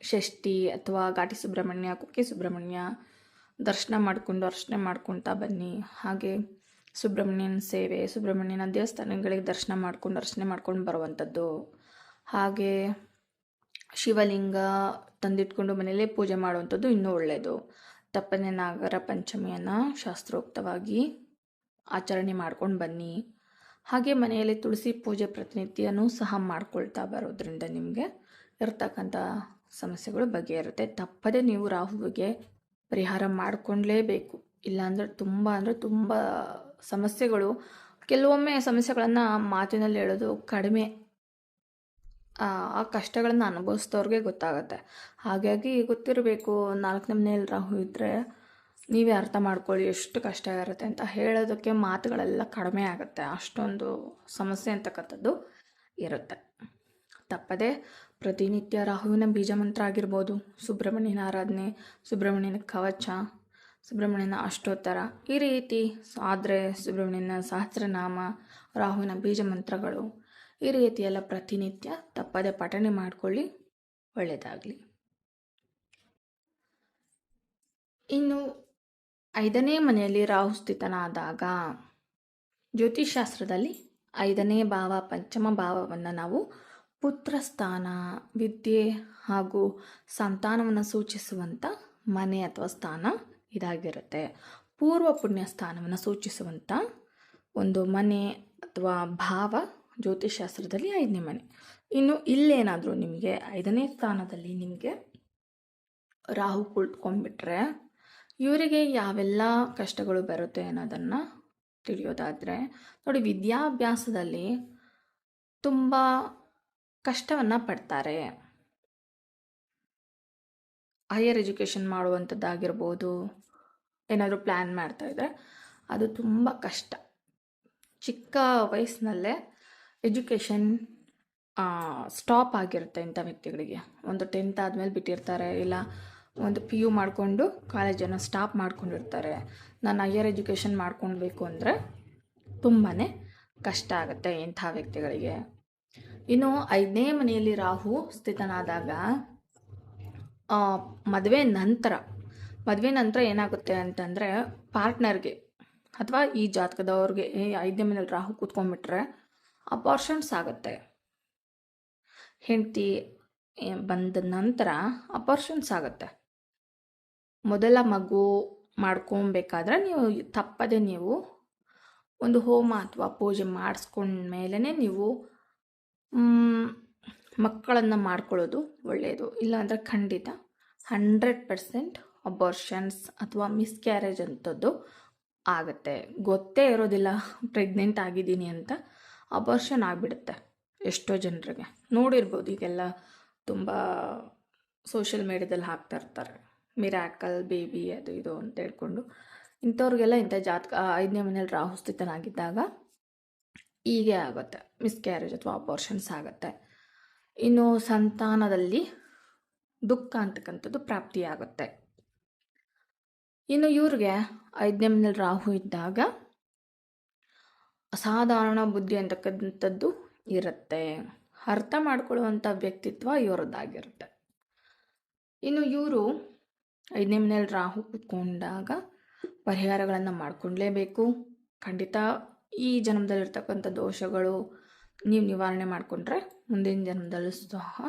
ಷಷ್ಠಿ ಅಥವಾ ಘಾಟಿ ಸುಬ್ರಹ್ಮಣ್ಯ, ಕುಕ್ಕೆ ಸುಬ್ರಹ್ಮಣ್ಯ ದರ್ಶನ ಮಾಡಿಕೊಂಡು ಅರ್ಚನೆ ಮಾಡ್ಕೊತಾ ಬನ್ನಿ. ಹಾಗೆ ಸುಬ್ರಹ್ಮಣ್ಯನ ಸೇವೆ, ಸುಬ್ರಹ್ಮಣ್ಯನ ದೇವಸ್ಥಾನಗಳಿಗೆ ದರ್ಶನ ಮಾಡ್ಕೊಂಡು ಅರ್ಚನೆ ಮಾಡ್ಕೊಂಡು ಬರುವಂಥದ್ದು. ಹಾಗೆ ಶಿವಲಿಂಗ ತಂದಿಟ್ಕೊಂಡು ಮನೆಯಲ್ಲೇ ಪೂಜೆ ಮಾಡುವಂಥದ್ದು ಇನ್ನೂ ಒಳ್ಳೆಯದು. ತಪ್ಪನೆ ನಾಗರ ಪಂಚಮಿಯನ್ನು ಶಾಸ್ತ್ರೋಕ್ತವಾಗಿ ಆಚರಣೆ ಮಾಡ್ಕೊಂಡು ಬನ್ನಿ. ಹಾಗೆ ಮನೆಯಲ್ಲಿ ತುಳಸಿ ಪೂಜೆ ಪ್ರತಿನಿತ್ಯನೂ ಸಹ ಮಾಡ್ಕೊಳ್ತಾ ಬರೋದ್ರಿಂದ ನಿಮಗೆ ಇರ್ತಕ್ಕಂಥ ಸಮಸ್ಯೆಗಳು ಬಗೆಹರುತ್ತೆ. ತಪ್ಪದೆ ನೀವು ರಾಹುವಿಗೆ ಪರಿಹಾರ ಮಾಡಿಕೊಂಡ್ಲೇಬೇಕು. ಇಲ್ಲಾಂದರೆ ತುಂಬ ಸಮಸ್ಯೆಗಳು, ಕೆಲವೊಮ್ಮೆ ಸಮಸ್ಯೆಗಳನ್ನು ಮಾತಿನಲ್ಲಿ ಹೇಳೋದು ಕಡಿಮೆ, ಆ ಕಷ್ಟಗಳನ್ನು ಅನುಭವಿಸಿದವ್ರಿಗೆ ಗೊತ್ತಾಗುತ್ತೆ. ಹಾಗಾಗಿ ಗೊತ್ತಿರಬೇಕು, 4ನೇ ಮನೆಯಲ್ಲಿ ರಾಹು ಇದ್ದರೆ ನೀವೇ ಅರ್ಥ ಮಾಡ್ಕೊಳ್ಳಿ ಎಷ್ಟು ಕಷ್ಟ ಇರುತ್ತೆ ಅಂತ. ಹೇಳೋದಕ್ಕೆ ಮಾತುಗಳೆಲ್ಲ ಕಡಿಮೆ ಆಗುತ್ತೆ, ಅಷ್ಟೊಂದು ಸಮಸ್ಯೆ ಅಂತಕ್ಕಂಥದ್ದು ಇರುತ್ತೆ. ತಪ್ಪದೆ ಪ್ರತಿನಿತ್ಯ ರಾಹುವಿನ ಬೀಜ ಮಂತ್ರ ಆಗಿರ್ಬೋದು, ಸುಬ್ರಹ್ಮಣ್ಯನ ಆರಾಧನೆ, ಸುಬ್ರಹ್ಮಣ್ಯನ ಕವಚ, ಸುಬ್ರಹ್ಮಣ್ಯನ ಅಷ್ಟೋತ್ತರ, ಈ ರೀತಿ ಆದರೆ ಸುಬ್ರಹ್ಮಣ್ಯನ ಸಹಸ್ರನಾಮ, ರಾಹುವಿನ ಬೀಜ ಮಂತ್ರಗಳು, ಈ ರೀತಿಯೆಲ್ಲ ಪ್ರತಿನಿತ್ಯ ತಪ್ಪದೆ ಪಠನೆ ಮಾಡಿಕೊಳ್ಳಿ. ಒಳ್ಳೆಯದಾಗಲಿ. ಇನ್ನು 5ನೇ ಮನೆಯಲ್ಲಿ ರಾಹು ಸ್ಥಿತನಾದಾಗ ಜ್ಯೋತಿಷಾಸ್ತ್ರದಲ್ಲಿ 5ನೇ ಭಾವ ಪಂಚಮ ಭಾವವನ್ನು ನಾವು ಪುತ್ರ ಸ್ಥಾನ, ವಿದ್ಯೆ ಹಾಗೂ ಸಂತಾನವನ್ನು ಸೂಚಿಸುವಂಥ ಮನೆ ಅಥವಾ ಸ್ಥಾನ ಇದಾಗಿರುತ್ತೆ. ಪೂರ್ವ ಪುಣ್ಯ ಸ್ಥಾನವನ್ನು ಸೂಚಿಸುವಂಥ ಒಂದು ಮನೆ ಅಥವಾ ಭಾವ ಜ್ಯೋತಿಷಾಸ್ತ್ರದಲ್ಲಿ 5ನೇ ಮನೆ. ಇನ್ನು ಇಲ್ಲೇನಾದರೂ ನಿಮಗೆ 5ನೇ ಸ್ಥಾನದಲ್ಲಿ ನಿಮಗೆ ರಾಹು ಕುಳಿತುಕೊಂಡ್ಬಿಟ್ರೆ ಇವರಿಗೆ ಯಾವೆಲ್ಲ ಕಷ್ಟಗಳು ಬರುತ್ತೆ ಅನ್ನೋದನ್ನು ತಿಳಿಯೋದಾದರೆ ನೋಡಿ, ವಿದ್ಯಾಭ್ಯಾಸದಲ್ಲಿ ತುಂಬ ಕಷ್ಟವನ್ನು ಪಡ್ತಾರೆ. ಹೈಯರ್ ಎಜುಕೇಷನ್ ಮಾಡುವಂಥದ್ದಾಗಿರ್ಬೋದು, ಏನಾದರೂ ಪ್ಲ್ಯಾನ್ ಮಾಡ್ತಾಯಿದ್ರೆ ಅದು ತುಂಬ ಕಷ್ಟ. ಚಿಕ್ಕ ವಯಸ್ಸಿನಲ್ಲೇ ಎಜುಕೇಷನ್ ಸ್ಟಾಪ್ ಆಗಿರುತ್ತೆ ಇಂಥ ವ್ಯಕ್ತಿಗಳಿಗೆ. ಒಂದು 10th ಆದಮೇಲೆ ಬಿಟ್ಟಿರ್ತಾರೆ, ಇಲ್ಲ ಒಂದು PU ಮಾಡಿಕೊಂಡು ಕಾಲೇಜನ್ನು ಸ್ಟಾಪ್ ಮಾಡ್ಕೊಂಡಿರ್ತಾರೆ. ನಾನು ಹೈಯರ್ ಎಜುಕೇಷನ್ ಮಾಡ್ಕೊಳ್ಬೇಕು ಅಂದರೆ ತುಂಬಾ ಕಷ್ಟ ಆಗುತ್ತೆ ಇಂಥ ವ್ಯಕ್ತಿಗಳಿಗೆ. ಇನ್ನು 5ನೇ ಮನೆಯಲ್ಲಿ ರಾಹು ಸ್ಥಿತನಾದಾಗ ಮದುವೆ ನಂತರ ಏನಾಗುತ್ತೆ ಅಂತಂದರೆ ಪಾರ್ಟ್ನರ್ಗೆ ಅಥವಾ ಈ ಜಾತಕದವ್ರಿಗೆ 5ನೇ ಮನೆಯಲ್ಲಿ ರಾಹು ಕೂತ್ಕೊಂಡ್ಬಿಟ್ರೆ ಅಪಾರ್ಷನ್ಸ್ ಆಗುತ್ತೆ. ಹೆಂಡತಿ ಬಂದ ನಂತರ ಅಪಾರ್ಷನ್ಸ್ ಆಗುತ್ತೆ. ಮೊದಲ ಮಗು ಮಾಡ್ಕೊಬೇಕಾದ್ರೆ ತಪ್ಪದೆ ನೀವು ಒಂದು ಹೋಮ ಅಥವಾ ಪೂಜೆ ಮಾಡಿಸ್ಕೊಂಡ್ಮೇಲೆ ನೀವು ಮಕ್ಕಳನ್ನು ಮಾಡ್ಕೊಳ್ಳೋದು ಒಳ್ಳೆಯದು. ಇಲ್ಲಾಂದರೆ ಖಂಡಿತ 100% ಅಬಾರ್ಷನ್ಸ್ ಅಥವಾ ಮಿಸ್ಕ್ಯಾರೇಜ್ ಅಂಥದ್ದು ಆಗುತ್ತೆ. ಗೊತ್ತೇ ಇರೋದಿಲ್ಲ ಪ್ರೆಗ್ನೆಂಟ್ ಆಗಿದ್ದೀನಿ ಅಂತ ಅಬಾರ್ಷನ್ ಆಗಿಬಿಡುತ್ತೆ ಎಷ್ಟೋ ಜನರಿಗೆ. ನೋಡಿರ್ಬೋದು, ಈಗೆಲ್ಲ ತುಂಬ ಸೋಷಿಯಲ್ ಮೀಡಿಯಾದಲ್ಲಿ ಹಾಕ್ತಾ ಇರ್ತಾರೆ, ಮಿರಾಕಲ್ ಬೇಬಿ ಅದು ಇದು ಅಂತ ಹೇಳ್ಕೊಂಡು. ಇಂಥವ್ರಿಗೆಲ್ಲ ಇಂಥ ಜಾತಕ 5ನೇ ಮನೇಲಿ ರಾಹು ಸ್ಥಿತನಾಗಿದ್ದಾಗ ಹೀಗೆ ಆಗುತ್ತೆ, ಮಿಸ್ಕ್ಯಾರೇಜ್ ಅಥವಾ ಅಬಾರ್ಷನ್ಸ್ ಆಗುತ್ತೆ. ಇನ್ನು ಸಂತಾನದಲ್ಲಿ ದುಃಖ ಅಂತಕ್ಕಂಥದ್ದು ಪ್ರಾಪ್ತಿಯಾಗುತ್ತೆ. ಇನ್ನು ಇವ್ರಿಗೆ 5ನೇ ಮನೇಲಿ ರಾಹು ಇದ್ದಾಗ ಅಸಾಧಾರಣ ಬುದ್ಧಿ ಅಂತಕ್ಕಂಥದ್ದು ಇರುತ್ತೆ. ಅರ್ಥ ಮಾಡ್ಕೊಳ್ಳುವಂಥ ವ್ಯಕ್ತಿತ್ವ ಇವರದ್ದಾಗಿರುತ್ತೆ. ಇನ್ನು ಇವರು 5ನೇ ಮನೇಲಿ ರಾಹು ಕೂತ್ಕೊಂಡಾಗ ಪರಿಹಾರಗಳನ್ನು ಮಾಡ್ಕೊಳ್ಲೇಬೇಕು. ಖಂಡಿತ ಈ ಜನ್ಮದಲ್ಲಿರ್ತಕ್ಕಂಥ ದೋಷಗಳು ನೀವು ನಿವಾರಣೆ ಮಾಡಿಕೊಂಡ್ರೆ ಮುಂದಿನ ಜನ್ಮದಲ್ಲೂ ಸಹ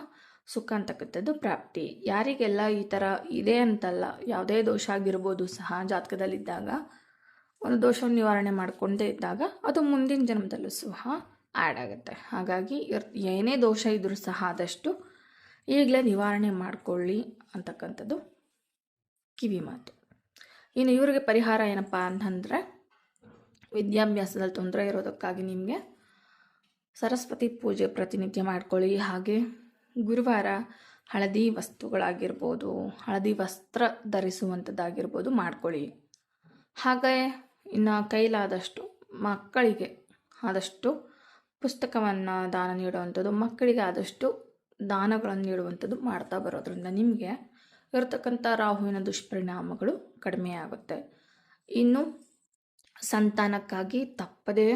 ಸುಖ ಅಂತಕ್ಕಂಥದ್ದು ಪ್ರಾಪ್ತಿ. ಯಾರಿಗೆಲ್ಲ ಈ ಥರ ಇದೆ ಅಂತಲ್ಲ, ಯಾವುದೇ ದೋಷ ಆಗಿರ್ಬೋದು ಸಹ ಜಾತಕದಲ್ಲಿದ್ದಾಗ ಒಂದು ದೋಷವನ್ನು ನಿವಾರಣೆ ಮಾಡಿಕೊಂಡೇ ಇದ್ದಾಗ ಅದು ಮುಂದಿನ ಜನ್ಮದಲ್ಲೂ ಸಹ ಆ್ಯಡ್ ಆಗುತ್ತೆ. ಹಾಗಾಗಿ ಏನೇ ದೋಷ ಇದ್ದರೂ ಸಹ ಆದಷ್ಟು ಈಗಲೇ ನಿವಾರಣೆ ಮಾಡಿಕೊಳ್ಳಿ ಅಂತಕ್ಕಂಥದ್ದು ಕಿವಿ ಮಾತು. ಇನ್ನು ಇವರಿಗೆ ಪರಿಹಾರ ಏನಪ್ಪ ಅಂತಂದರೆ, ವಿದ್ಯಾಭ್ಯಾಸದಲ್ಲಿ ತೊಂದರೆ ಇರೋದಕ್ಕಾಗಿ ನಿಮಗೆ ಸರಸ್ವತಿ ಪೂಜೆ ಪ್ರತಿನಿತ್ಯ ಮಾಡ್ಕೊಳ್ಳಿ. ಹಾಗೆ ಗುರುವಾರ ಹಳದಿ ವಸ್ತುಗಳಾಗಿರ್ಬೋದು, ಹಳದಿ ವಸ್ತ್ರ ಧರಿಸುವಂಥದ್ದಾಗಿರ್ಬೋದು ಮಾಡ್ಕೊಳ್ಳಿ. ಹಾಗೆ ಇನ್ನು ಕೈಲಾದಷ್ಟು ಮಕ್ಕಳಿಗೆ ಆದಷ್ಟು ಪುಸ್ತಕವನ್ನು ದಾನ ನೀಡುವಂಥದ್ದು, ಮಕ್ಕಳಿಗೆ ಆದಷ್ಟು ದಾನಗಳನ್ನು ನೀಡುವಂಥದ್ದು ಮಾಡ್ತಾ ಬರೋದ್ರಿಂದ ನಿಮಗೆ ಇರತಕ್ಕಂಥ ರಾಹುವಿನ ದುಷ್ಪರಿಣಾಮಗಳು ಕಡಿಮೆ ಆಗುತ್ತೆ. ಇನ್ನು ಸಂತಾನಕ್ಕಾಗಿ ತಪ್ಪದೇ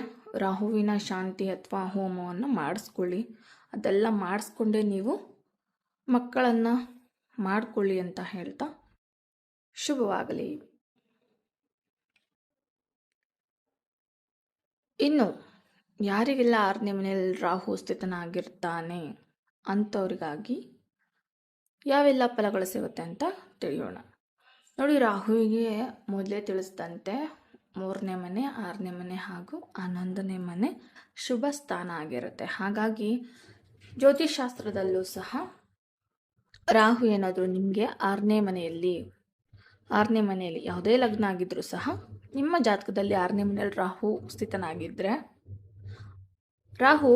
ರಾಹುವಿನ ಶಾಂತಿ ಅಥವಾ ಹೋಮವನ್ನು ಮಾಡಿಸ್ಕೊಳ್ಳಿ. ಅದೆಲ್ಲ ಮಾಡಿಸ್ಕೊಂಡೇ ನೀವು ಮಕ್ಕಳನ್ನು ಮಾಡಿಕೊಳ್ಳಿ ಅಂತ ಹೇಳ್ತಾ ಶುಭವಾಗಲಿ. ಇನ್ನು ಯಾರಿಗೆಲ್ಲ 6ನೇ ಮನೆಯಲ್ಲಿ ರಾಹು ಸ್ಥಿತನಾಗಿರ್ತಾನೆ ಅಂಥವ್ರಿಗಾಗಿ ಯಾವೆಲ್ಲ ಫಲಗಳು ಸಿಗುತ್ತೆ ಅಂತ ತಿಳಿಯೋಣ. ನೋಡಿ, ರಾಹುವಿಗೆ ಮೊದಲೇ ತಿಳಿಸಿದಂತೆ 3ನೇ ಮನೆ, 6ನೇ ಮನೆ ಹಾಗೂ 11ನೇ ಮನೆ ಶುಭ ಸ್ಥಾನ ಆಗಿರುತ್ತೆ. ಹಾಗಾಗಿ ಜ್ಯೋತಿಷಾಸ್ತ್ರದಲ್ಲೂ ಸಹ ರಾಹು ಏನಾದರೂ ನಿಮಗೆ 6ನೇ ಮನೆಯಲ್ಲಿ ಯಾವುದೇ ಲಗ್ನ ಆಗಿದ್ದರೂ ಸಹ ನಿಮ್ಮ ಜಾತಕದಲ್ಲಿ 6ನೇ ಮನೆಯಲ್ಲಿ ರಾಹು ಸ್ಥಿತನಾಗಿದ್ದರೆ, ರಾಹು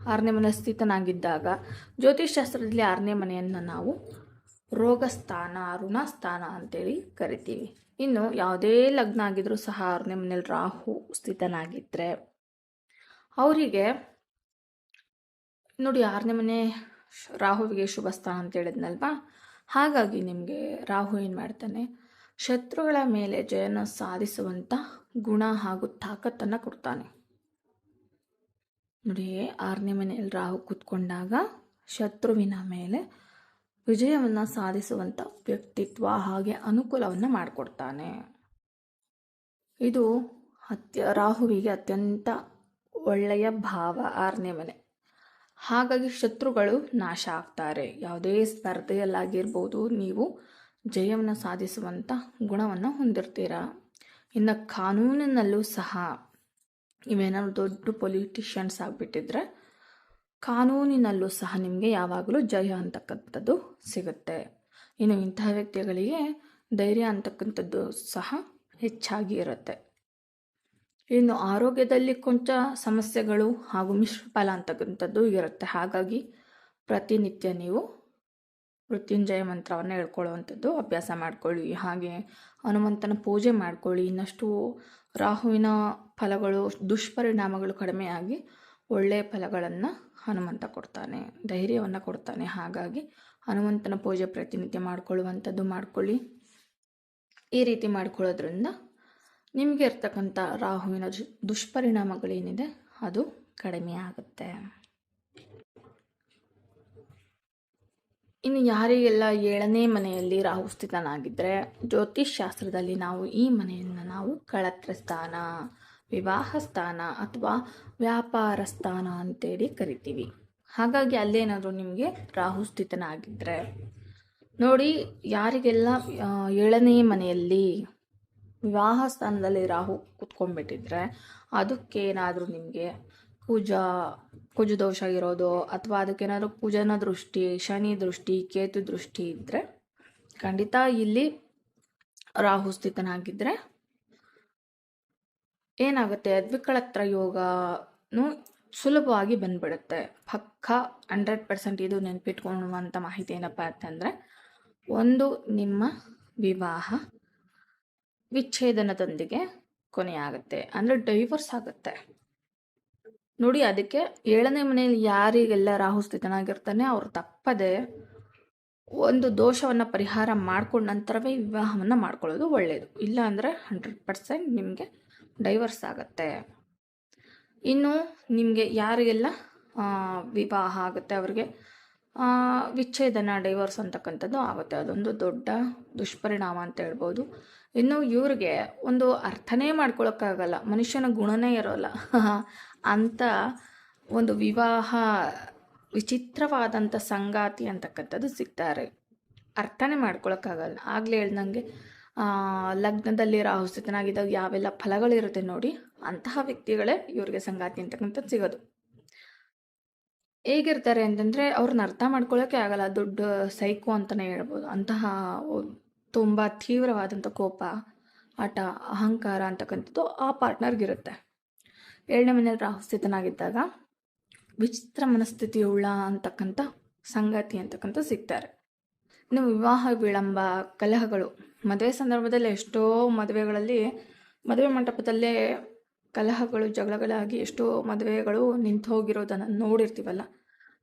6ನೇ ಮನೆ ಸ್ಥಿತನಾಗಿದ್ದಾಗ ಜ್ಯೋತಿಷಾಸ್ತ್ರದಲ್ಲಿ 6ನೇ ಮನೆಯನ್ನು ನಾವು ರೋಗಸ್ಥಾನ, ಋಣಸ್ಥಾನ ಅಂತೇಳಿ ಕರಿತೀವಿ. ಇನ್ನು ಯಾವುದೇ ಲಗ್ನ ಆಗಿದ್ರೂ ಸಹ 6ನೇ ಮನೆಯಲ್ಲಿ ರಾಹು ಸ್ಥಿತನಾಗಿದ್ದರೆ ಅವರಿಗೆ ನೋಡಿ, 6ನೇ ಮನೆ ರಾಹುವಿಗೆ ಶುಭ ಸ್ಥಾನ ಅಂತ ಹೇಳಿದ್ನಲ್ವಾ. ಹಾಗಾಗಿ ನಿಮಗೆ ರಾಹು ಏನು ಮಾಡ್ತಾನೆ, ಶತ್ರುಗಳ ಮೇಲೆ ಜಯನ ಸಾಧಿಸುವಂಥ ಗುಣ ಹಾಗೂ ತಾಕತ್ತನ್ನು ಕೊಡ್ತಾನೆ. ನೋಡಿ, 6ನೇ ಮನೆಯಲ್ಲಿ ರಾಹು ಕೂತ್ಕೊಂಡಾಗ ಶತ್ರುವಿನ ಮೇಲೆ ವಿಜಯವನ್ನು ಸಾಧಿಸುವಂಥ ವ್ಯಕ್ತಿತ್ವ ಹಾಗೆ ಅನುಕೂಲವನ್ನು ಮಾಡಿಕೊಡ್ತಾನೆ. ಇದು ರಾಹುವಿಗೆ ಅತ್ಯಂತ ಒಳ್ಳೆಯ ಭಾವ 6ನೇ ಮನೆ. ಹಾಗಾಗಿ ಶತ್ರುಗಳು ನಾಶ ಆಗ್ತಾರೆ. ಯಾವುದೇ ಸ್ಪರ್ಧೆಯಲ್ಲಾಗಿರ್ಬೋದು ನೀವು ಜಯವನ್ನು ಸಾಧಿಸುವಂಥ ಗುಣವನ್ನು ಹೊಂದಿರ್ತೀರ. ಇನ್ನು ಕಾನೂನಿನಲ್ಲೂ ಸಹ ಇವೇನಾದ್ರು ದೊಡ್ಡ ಪೊಲಿಟಿಷಿಯನ್ಸ್ ಆಗಿಬಿಟ್ಟಿದ್ರೆ ಕಾನೂನಿನಲ್ಲೂ ಸಹ ನಿಮಗೆ ಯಾವಾಗಲೂ ಜಯ ಅಂತಕ್ಕಂಥದ್ದು ಸಿಗುತ್ತೆ. ಇನ್ನು ಇಂತಹ ವ್ಯಕ್ತಿಗಳಿಗೆ ಧೈರ್ಯ ಅಂತಕ್ಕಂಥದ್ದು ಸಹ ಹೆಚ್ಚಾಗಿ ಇರುತ್ತೆ. ಇನ್ನು ಆರೋಗ್ಯದಲ್ಲಿ ಕೊಂಚ ಸಮಸ್ಯೆಗಳು ಹಾಗೂ ಮಿಶ್ರ ಫಲ ಅಂತಕ್ಕಂಥದ್ದು ಇರುತ್ತೆ. ಹಾಗಾಗಿ ಪ್ರತಿನಿತ್ಯ ನೀವು ಮೃತ್ಯುಂಜಯ ಮಂತ್ರವನ್ನು ಹೇಳ್ಕೊಳ್ಳುವಂಥದ್ದು ಅಭ್ಯಾಸ ಮಾಡ್ಕೊಳ್ಳಿ. ಹಾಗೆ ಹನುಮಂತನ ಪೂಜೆ ಮಾಡ್ಕೊಳ್ಳಿ. ಇನ್ನಷ್ಟು ರಾಹುವಿನ ಫಲಗಳು ದುಷ್ಪರಿಣಾಮಗಳು ಕಡಿಮೆಯಾಗಿ ಒಳ್ಳೆಯ ಫಲಗಳನ್ನು ಹನುಮಂತ ಕೊಡ್ತಾನೆ, ಧೈರ್ಯವನ್ನು ಕೊಡ್ತಾನೆ. ಹಾಗಾಗಿ ಹನುಮಂತನ ಪೂಜೆ ಪ್ರತಿನಿತ್ಯ ಮಾಡ್ಕೊಳ್ಳಿ. ಈ ರೀತಿ ಮಾಡ್ಕೊಳ್ಳೋದ್ರಿಂದ ನಿಮಗೆ ಇರ್ತಕ್ಕಂಥ ರಾಹುವಿನ ದುಷ್ಪರಿಣಾಮಗಳೇನಿದೆ ಅದು ಕಡಿಮೆ ಆಗುತ್ತೆ. ಇನ್ನು ಯಾರಿಗೆಲ್ಲ 7ನೇ ಮನೆಯಲ್ಲಿ ರಾಹು ಸ್ಥಿತನಾಗಿದ್ದರೆ ಜ್ಯೋತಿಷ್ ಶಾಸ್ತ್ರದಲ್ಲಿ ನಾವು ಈ ಮನೆಯನ್ನು ನಾವು ಕಳತ್ರ ಸ್ಥಾನ, ವಿವಾಹ ಸ್ಥಾನ ಅಥವಾ ವ್ಯಾಪಾರ ಸ್ಥಾನ ಅಂತೇಳಿ ಕರಿತೀವಿ. ಹಾಗಾಗಿ ಅಲ್ಲೇನಾದರೂ ನಿಮಗೆ ರಾಹು ಸ್ಥಿತನಾಗಿದ್ದರೆ ನೋಡಿ, ಯಾರಿಗೆಲ್ಲ 7ನೇ ಮನೆಯಲ್ಲಿ ವಿವಾಹ ಸ್ಥಾನದಲ್ಲಿ ರಾಹು ಕುತ್ಕೊಂಡ್ಬಿಟ್ಟಿದ್ರೆ ಅದಕ್ಕೇನಾದರೂ ನಿಮಗೆ ಕುಜ ದೋಷ ಇರೋದು ಅಥವಾ ಅದಕ್ಕೇನಾದರೂ ಕುಜನ ದೃಷ್ಟಿ, ಶನಿ ದೃಷ್ಟಿ, ಕೇತು ದೃಷ್ಟಿ ಇದ್ದರೆ ಖಂಡಿತ ಇಲ್ಲಿ ರಾಹು ಸ್ಥಿತನಾಗಿದ್ದರೆ ಏನಾಗುತ್ತೆ, ದ್ವಿಕಳತ್ರ ಯೋಗನು ಸುಲಭವಾಗಿ ಬಂದ್ಬಿಡುತ್ತೆ. ಪಕ್ಕ 100% ಇದು ನೆನ್ಪಿಟ್ಕೊಳ್ಳುವಂಥ ಮಾಹಿತಿ ಏನಪ್ಪ ಅಂತಂದರೆ, ಒಂದು ನಿಮ್ಮ ವಿವಾಹ ವಿಚ್ಛೇದನದೊಂದಿಗೆ ಕೊನೆಯಾಗುತ್ತೆ, ಅಂದರೆ ಡೈವರ್ಸ್ ಆಗುತ್ತೆ ನೋಡಿ. ಅದಕ್ಕೆ 7ನೇ ಮನೆಯಲ್ಲಿ ಯಾರಿಗೆಲ್ಲ ರಾಹು ಸ್ಥಿತನಾಗಿರ್ತಾನೆ ಅವರು ತಪ್ಪದೆ ಒಂದು ದೋಷವನ್ನು ಪರಿಹಾರ ಮಾಡ್ಕೊಂಡ ನಂತರವೇ ವಿವಾಹವನ್ನು ಮಾಡ್ಕೊಳ್ಳೋದು ಒಳ್ಳೆಯದು. ಇಲ್ಲ ಅಂದರೆ 100% ನಿಮಗೆ ಡೈವರ್ಸ್ ಆಗುತ್ತೆ. ಇನ್ನು ನಿಮಗೆ ಯಾರಿಗೆಲ್ಲ ವಿವಾಹ ಆಗುತ್ತೆ ಅವರಿಗೆ ವಿಚ್ಛೇದನ, ಡೈವರ್ಸ್ ಅಂತಕ್ಕಂಥದ್ದು ಆಗುತ್ತೆ. ಅದೊಂದು ದೊಡ್ಡ ದುಷ್ಪರಿಣಾಮ ಅಂತ ಹೇಳ್ಬೋದು. ಇನ್ನು ಇವ್ರಿಗೆ ಒಂದು ಅರ್ಥನೇ ಮಾಡ್ಕೊಳಕ್ಕಾಗಲ್ಲ, ಮನುಷ್ಯನ ಗುಣನೇ ಇರೋಲ್ಲ ಅಂತ ಒಂದು ವಿವಾಹ ವಿಚಿತ್ರವಾದಂಥ ಸಂಗಾತಿ ಅಂತಕ್ಕಂಥದ್ದು ಸಿಗ್ತಾರೆ. ಅರ್ಥನೇ ಮಾಡ್ಕೊಳಕ್ಕಾಗಲ್ಲ. ಆಗಲೇ ಹೇಳ್ದಂಗೆ ಲಗ್ನದಲ್ಲಿ ರಾಹು ಸ್ಥಿತನಾಗಿದ್ದಾಗ ಯಾವೆಲ್ಲ ಫಲಗಳಿರುತ್ತೆ ನೋಡಿ, ಅಂತಹ ವ್ಯಕ್ತಿಗಳೇ ಇವ್ರಿಗೆ ಸಂಗಾತಿ ಅಂತಕ್ಕಂಥದ್ದು ಸಿಗೋದು. ಹೇಗಿರ್ತಾರೆ ಅಂತಂದರೆ ಅವ್ರನ್ನ ಅರ್ಥ ಮಾಡ್ಕೊಳ್ಳೋಕ್ಕೆ ಆಗಲ್ಲ, ದೊಡ್ಡ ಸೈಕೋ ಅಂತಲೇ ಹೇಳ್ಬೋದು. ಅಂತಹ ತುಂಬ ತೀವ್ರವಾದಂಥ ಕೋಪ, ಹಠ, ಅಹಂಕಾರ ಅಂತಕ್ಕಂಥದ್ದು ಆ ಪಾರ್ಟ್ನರ್ಗಿರುತ್ತೆ. 7ನೇ ಮನೆಯಲ್ಲಿ ರಾಹು ಸ್ಥಿತನಾಗಿದ್ದಾಗ ವಿಚಿತ್ರ ಮನಸ್ಥಿತಿಯುಳ್ಳ ಅಂತಕ್ಕಂಥ ಸಂಗಾತಿ ಅಂತಕ್ಕಂಥ ಸಿಗ್ತಾರೆ. ಇನ್ನು ವಿವಾಹ ವಿಳಂಬ, ಕಲಹಗಳು, ಮದುವೆ ಸಂದರ್ಭದಲ್ಲಿ ಎಷ್ಟೋ ಮದುವೆಗಳಲ್ಲಿ ಮದುವೆ ಮಂಟಪದಲ್ಲೇ ಕಲಹಗಳು, ಜಗಳಗಳಾಗಿ ಎಷ್ಟೋ ಮದುವೆಗಳು ನಿಂತು ಹೋಗಿರೋದನ್ನು ನೋಡಿರ್ತೀವಲ್ಲ,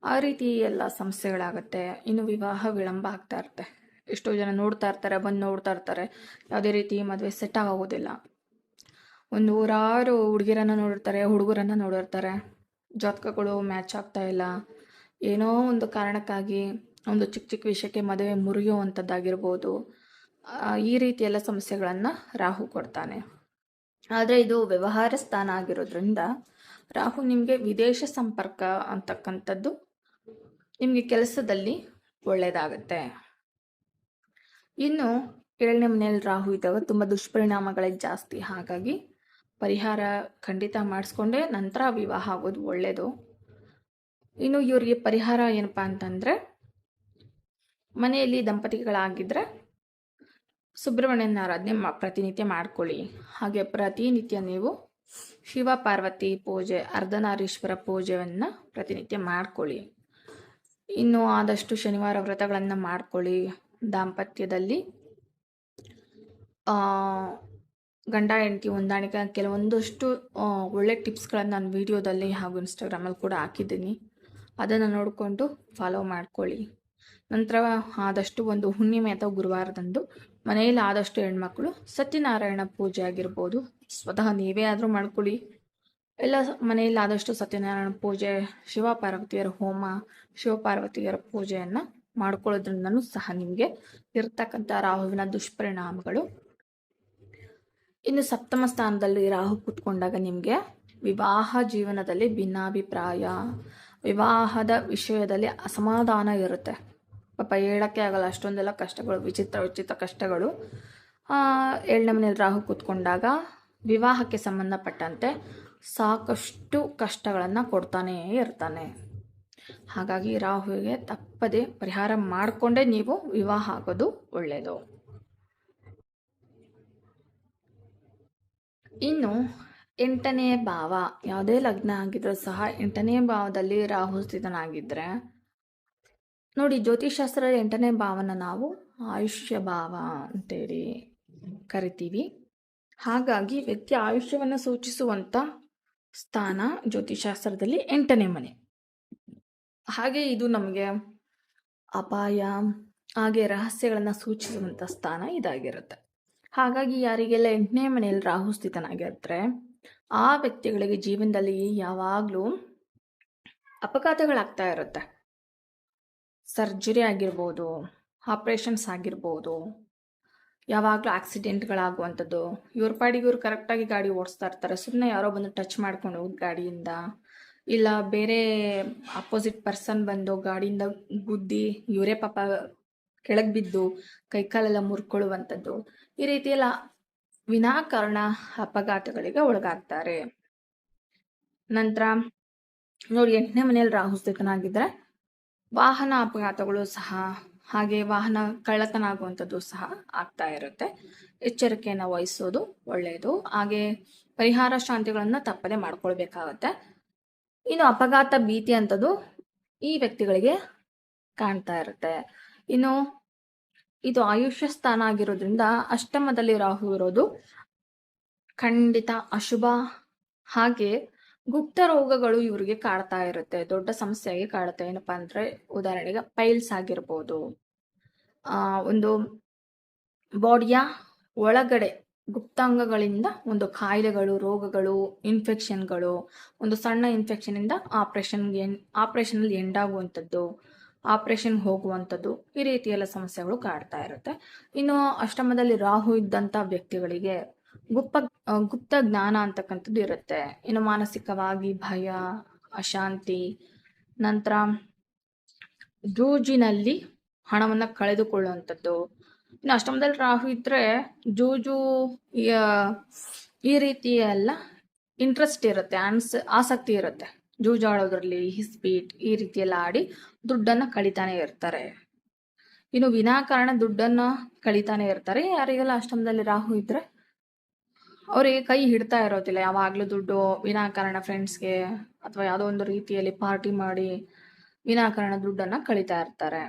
ಆ ರೀತಿ ಎಲ್ಲ ಸಮಸ್ಯೆಗಳಾಗುತ್ತೆ. ಇನ್ನು ವಿವಾಹ ವಿಳಂಬ ಆಗ್ತಾ ಇರುತ್ತೆ. ಎಷ್ಟೋ ಜನ ನೋಡ್ತಾ ಇರ್ತಾರೆ, ಯಾವುದೇ ರೀತಿ ಮದುವೆ ಸೆಟ್ ಆಗೋದಿಲ್ಲ. ಒಂದು ಊರಾರು ಹುಡುಗಿರನ್ನು ನೋಡಿರ್ತಾರೆ, ಹುಡುಗರನ್ನು ನೋಡಿರ್ತಾರೆ, ಜಾತಕಗಳು ಮ್ಯಾಚ್ ಆಗ್ತಾ ಇಲ್ಲ, ಏನೋ ಒಂದು ಕಾರಣಕ್ಕಾಗಿ ಒಂದು ಚಿಕ್ಕ ವಿಷಯಕ್ಕೆ ಮದುವೆ ಮುರಿಯುವಂಥದ್ದಾಗಿರ್ಬೋದು. ಈ ರೀತಿ ಎಲ್ಲ ಸಮಸ್ಯೆಗಳನ್ನು ರಾಹು ಕೊಡ್ತಾನೆ. ಆದರೆ ಇದು ವ್ಯವಹಾರ ಸ್ಥಾನ ಆಗಿರೋದ್ರಿಂದ ರಾಹು ನಿಮಗೆ ವಿದೇಶ ಸಂಪರ್ಕ ಅಂತಕ್ಕಂಥದ್ದು ನಿಮಗೆ ಕೆಲಸದಲ್ಲಿ ಒಳ್ಳೆಯದಾಗುತ್ತೆ. ಇನ್ನು 7ನೇ ಮನೆಯಲ್ಲಿ ರಾಹು ಇದ್ದಾಗ ತುಂಬ ದುಷ್ಪರಿಣಾಮಗಳೇ ಜಾಸ್ತಿ. ಹಾಗಾಗಿ ಪರಿಹಾರ ಖಂಡಿತ ಮಾಡಿಸ್ಕೊಂಡೆ ನಂತರ ವಿವಾಹ ಆಗೋದು ಒಳ್ಳೆಯದು. ಇನ್ನು ಇವರಿಗೆ ಪರಿಹಾರ ಏನಪ್ಪ ಅಂತಂದರೆ, ಮನೆಯಲ್ಲಿ ದಂಪತಿಗಳಾಗಿದ್ದರೆ ಸುಬ್ರಹ್ಮಣ್ಯನ ಆರಾಧನೆ ಪ್ರತಿನಿತ್ಯ ಮಾಡ್ಕೊಳ್ಳಿ. ಹಾಗೆ ಪ್ರತಿನಿತ್ಯ ನೀವು ಶಿವ ಪಾರ್ವತಿ ಪೂಜೆ, ಅರ್ಧನಾರೀಶ್ವರ ಪೂಜೆಯನ್ನು ಪ್ರತಿನಿತ್ಯ ಮಾಡ್ಕೊಳ್ಳಿ. ಇನ್ನು ಆದಷ್ಟು ಶನಿವಾರ ವ್ರತಗಳನ್ನು ಮಾಡ್ಕೊಳ್ಳಿ. ದಾಂಪತ್ಯದಲ್ಲಿ ಗಂಡ ಹೆಂಡತಿ ಹೊಂದಾಣಿಕೆ ಕೆಲವೊಂದಷ್ಟು ಒಳ್ಳೆ ಟಿಪ್ಸ್ಗಳನ್ನು ನಾನು ವಿಡಿಯೋದಲ್ಲಿ ಹಾಗೂ ಇನ್ಸ್ಟಾಗ್ರಾಮಲ್ಲಿ ಕೂಡ ಹಾಕಿದ್ದೀನಿ. ಅದನ್ನು ನೋಡಿಕೊಂಡು ಫಾಲೋ ಮಾಡ್ಕೊಳ್ಳಿ. ನಂತರ ಆದಷ್ಟು ಒಂದು ಹುಣ್ಣಿಮೆ ಅಥವಾ ಗುರುವಾರದಂದು ಮನೆಯಲ್ಲಿ ಆದಷ್ಟು ಹೆಣ್ಮಕ್ಳು ಸತ್ಯನಾರಾಯಣ ಪೂಜೆ ಆಗಿರ್ಬೋದು, ಸ್ವತಃ ನೀವೇ ಆದರೂ ಮಾಡ್ಕೊಳ್ಳಿ. ಎಲ್ಲ ಮನೆಯಲ್ಲಿ ಆದಷ್ಟು ಸತ್ಯನಾರಾಯಣ ಪೂಜೆ, ಶಿವಪಾರ್ವತಿಯರ ಹೋಮ, ಶಿವಪಾರ್ವತಿಯರ ಪೂಜೆಯನ್ನು ಮಾಡ್ಕೊಳ್ಳೋದ್ರಿಂದನೂ ಸಹ ನಿಮಗೆ ಇರ್ತಕ್ಕಂಥ ರಾಹುವಿನ ದುಷ್ಪರಿಣಾಮಗಳು ಇನ್ನು ಸಪ್ತಮ ಸ್ಥಾನದಲ್ಲಿ ರಾಹು ಕೂತ್ಕೊಂಡಾಗ ನಿಮಗೆ ವಿವಾಹ ಜೀವನದಲ್ಲಿ ಭಿನ್ನಾಭಿಪ್ರಾಯ, ವಿವಾಹದ ವಿಷಯದಲ್ಲಿ ಅಸಮಾಧಾನ ಇರುತ್ತೆ. ಪಾಪ ಹೇಳೋಕ್ಕೆ ಆಗಲ್ಲ, ಅಷ್ಟೊಂದೆಲ್ಲ ಕಷ್ಟಗಳು, ವಿಚಿತ್ರ ವಿಚಿತ್ರ ಕಷ್ಟಗಳು. 7ನೇ ಮನೆಯಲ್ಲಿ ರಾಹು ಕೂತ್ಕೊಂಡಾಗ ವಿವಾಹಕ್ಕೆ ಸಂಬಂಧಪಟ್ಟಂತೆ ಸಾಕಷ್ಟು ಕಷ್ಟಗಳನ್ನು ಕೊಡ್ತಾನೇ ಇರ್ತಾನೆ. ಹಾಗಾಗಿ ರಾಹುವಿಗೆ ತಪ್ಪದೆ ಪರಿಹಾರ ಮಾಡಿಕೊಂಡೇ ನೀವು ವಿವಾಹ ಆಗೋದು ಒಳ್ಳೆಯದು. ಇನ್ನು 8ನೇ ಭಾವ, ಯಾವುದೇ ಲಗ್ನ ಆಗಿದ್ರೂ ಸಹ 8ನೇ ಭಾವದಲ್ಲಿ ರಾಹು ಸ್ಥಿತನಾಗಿದ್ದರೆ ನೋಡಿ, ಜ್ಯೋತಿಷಾಸ್ತ್ರದ 8ನೇ ಭಾವನ ನಾವು ಆಯುಷ್ಯ ಭಾವ ಅಂತೇಳಿ ಕರಿತೀವಿ. ಹಾಗಾಗಿ ವ್ಯಕ್ತಿ ಆಯುಷ್ಯವನ್ನು ಸೂಚಿಸುವಂಥ ಸ್ಥಾನ ಜ್ಯೋತಿಷಾಸ್ತ್ರದಲ್ಲಿ 8ನೇ ಮನೆ. ಹಾಗೆ ಇದು ನಮಗೆ ಅಪಾಯ ಹಾಗೆ ರಹಸ್ಯಗಳನ್ನು ಸೂಚಿಸುವಂಥ ಸ್ಥಾನ ಇದಾಗಿರುತ್ತೆ. ಹಾಗಾಗಿ ಯಾರಿಗೆಲ್ಲ 8ನೇ ಮನೆಯಲ್ಲಿ ರಾಹು ಸ್ಥಿತನಾಗಿರ್ತಾರೆ ಆ ವ್ಯಕ್ತಿಗಳಿಗೆ ಜೀವನದಲ್ಲಿ ಯಾವಾಗಲೂ ಅಪಘಾತಗಳಾಗ್ತಾ ಇರುತ್ತೆ. ಸರ್ಜರಿ ಆಗಿರ್ಬೋದು, ಆಪ್ರೇಷನ್ಸ್ ಆಗಿರ್ಬೋದು, ಯಾವಾಗಲೂ ಆಕ್ಸಿಡೆಂಟ್ಗಳಾಗುವಂಥದ್ದು. ಇವ್ರ ಪಾಡಿಗೆ ಇವ್ರು ಕರೆಕ್ಟಾಗಿ ಗಾಡಿ ಓಡಿಸ್ತಾ ಇರ್ತಾರೆ, ಸುಮ್ಮನೆ ಯಾರೋ ಬಂದು ಟಚ್ ಮಾಡ್ಕೊಂಡು ಹೋಗಿ ಗಾಡಿಯಿಂದ, ಇಲ್ಲ ಬೇರೆ ಅಪೋಸಿಟ್ ಪರ್ಸನ್ ಬಂದು ಗಾಡಿಯಿಂದ ಗುದ್ದಿ ಇವರೇ ಪಾಪ ಕೆಳಗೆ ಬಿದ್ದು ಕೈಕಾಲೆಲ್ಲ ಮುರ್ಕೊಳ್ಳುವಂಥದ್ದು. ಈ ರೀತಿಯೆಲ್ಲ ವಿನಾಕಾರಣ ಅಪಘಾತಗಳಿಗೆ ಒಳಗಾಗ್ತಾರೆ. ನಂತರ ನೋಡಿ, 8ನೇ ಮನೆಯಲ್ಲಿ ರಾಹು ಸ್ಥಿತನಾಗಿದ್ದರೆ ವಾಹನ ಅಪಘಾತಗಳು ಸಹ, ಹಾಗೆ ವಾಹನ ಕಳ್ಳತನ ಆಗುವಂಥದ್ದು ಸಹ ಆಗ್ತಾ ಇರುತ್ತೆ. ಎಚ್ಚರಿಕೆಯನ್ನು ವಹಿಸೋದು ಒಳ್ಳೆಯದು. ಹಾಗೆ ಪರಿಹಾರ ಶಾಂತಿಗಳನ್ನು ತಪ್ಪದೆ ಮಾಡ್ಕೊಳ್ಬೇಕಾಗತ್ತೆ. ಇನ್ನು ಅಪಘಾತ ಭೀತಿ ಅಂಥದ್ದು ಈ ವ್ಯಕ್ತಿಗಳಿಗೆ ಕಾಣ್ತಾ ಇರುತ್ತೆ. ಇನ್ನು ಇದು ಆಯುಷ್ಯ ಸ್ಥಾನ ಆಗಿರೋದ್ರಿಂದ ಅಷ್ಟಮದಲ್ಲಿ ರಾಹು ಇರೋದು ಖಂಡಿತ ಅಶುಭ. ಹಾಗೆ ಗುಪ್ತ ರೋಗಗಳು ಇವರಿಗೆ ಕಾಡ್ತಾ ಇರುತ್ತೆ, ದೊಡ್ಡ ಸಮಸ್ಯೆಯಾಗಿ ಕಾಡುತ್ತೆ. ಏನಪ್ಪಾ ಅಂದರೆ, ಉದಾಹರಣೆಗೆ ಪೈಲ್ಸ್ ಆಗಿರ್ಬೋದು, ಒಂದು ಬಾಡಿಯ ಒಳಗಡೆ ಗುಪ್ತಾಂಗಗಳಿಂದ ಒಂದು ಕಾಯಿಲೆಗಳು, ರೋಗಗಳು, ಇನ್ಫೆಕ್ಷನ್ಗಳು, ಒಂದು ಸಣ್ಣ ಇನ್ಫೆಕ್ಷನಿಂದ ಆಪ್ರೇಷನಲ್ಲಿ ಎಂಡಾಗುವಂಥದ್ದು, ಆಪ್ರೇಷನ್ ಹೋಗುವಂಥದ್ದು, ಈ ರೀತಿಯೆಲ್ಲ ಸಮಸ್ಯೆಗಳು ಕಾಡ್ತಾ ಇರುತ್ತೆ. ಇನ್ನು ಅಷ್ಟಮದಲ್ಲಿ ರಾಹು ಇದ್ದಂಥ ವ್ಯಕ್ತಿಗಳಿಗೆ ಗುಪ್ತ ಜ್ಞಾನ ಅಂತಕ್ಕಂಥದ್ದು ಇರುತ್ತೆ. ಇನ್ನು ಮಾನಸಿಕವಾಗಿ ಭಯ, ಅಶಾಂತಿ, ನಂತರ ಜೂಜಿನಲ್ಲಿ ಹಣವನ್ನು ಕಳೆದುಕೊಳ್ಳುವಂಥದ್ದು. ಇನ್ನು ಅಷ್ಟಮದಲ್ಲಿ ರಾಹು ಇದ್ದರೆ ಜೂಜು ಈ ರೀತಿ ಎಲ್ಲ ಇಂಟ್ರೆಸ್ಟ್ ಇರುತ್ತೆ, ಆಸಕ್ತಿ ಇರುತ್ತೆ. ಜೂಜಾಡೋದ್ರಲ್ಲಿ ಹಿಸ್ಪೀಟ್ ಈ ರೀತಿ ಎಲ್ಲ ಆಡಿ ದುಡ್ಡನ್ನು ಕಳಿತಾನೆ ಇರ್ತಾರೆ. ಇನ್ನು ವಿನಾಕಾರಣ ದುಡ್ಡನ್ನು ಕಳಿತಾನೆ ಇರ್ತಾರೆ. ಯಾರಿಗೆಲ್ಲ ಅಷ್ಟಮದಲ್ಲಿ ರಾಹು ಇದ್ದರೆ ಅವರಿಗೆ ಕೈ ಹಿಡ್ತಾ ಇರೋದಿಲ್ಲ, ಯಾವಾಗಲೂ ದುಡ್ಡು ವಿನಾಕಾರಣ ಫ್ರೆಂಡ್ಸ್ಗೆ ಅಥವಾ ಯಾವುದೋ ಒಂದು ರೀತಿಯಲ್ಲಿ ಪಾರ್ಟಿ ಮಾಡಿ ವಿನಾಕಾರಣ ದುಡ್ಡನ್ನು ಕಳಿತಾ ಇರ್ತಾರೆ.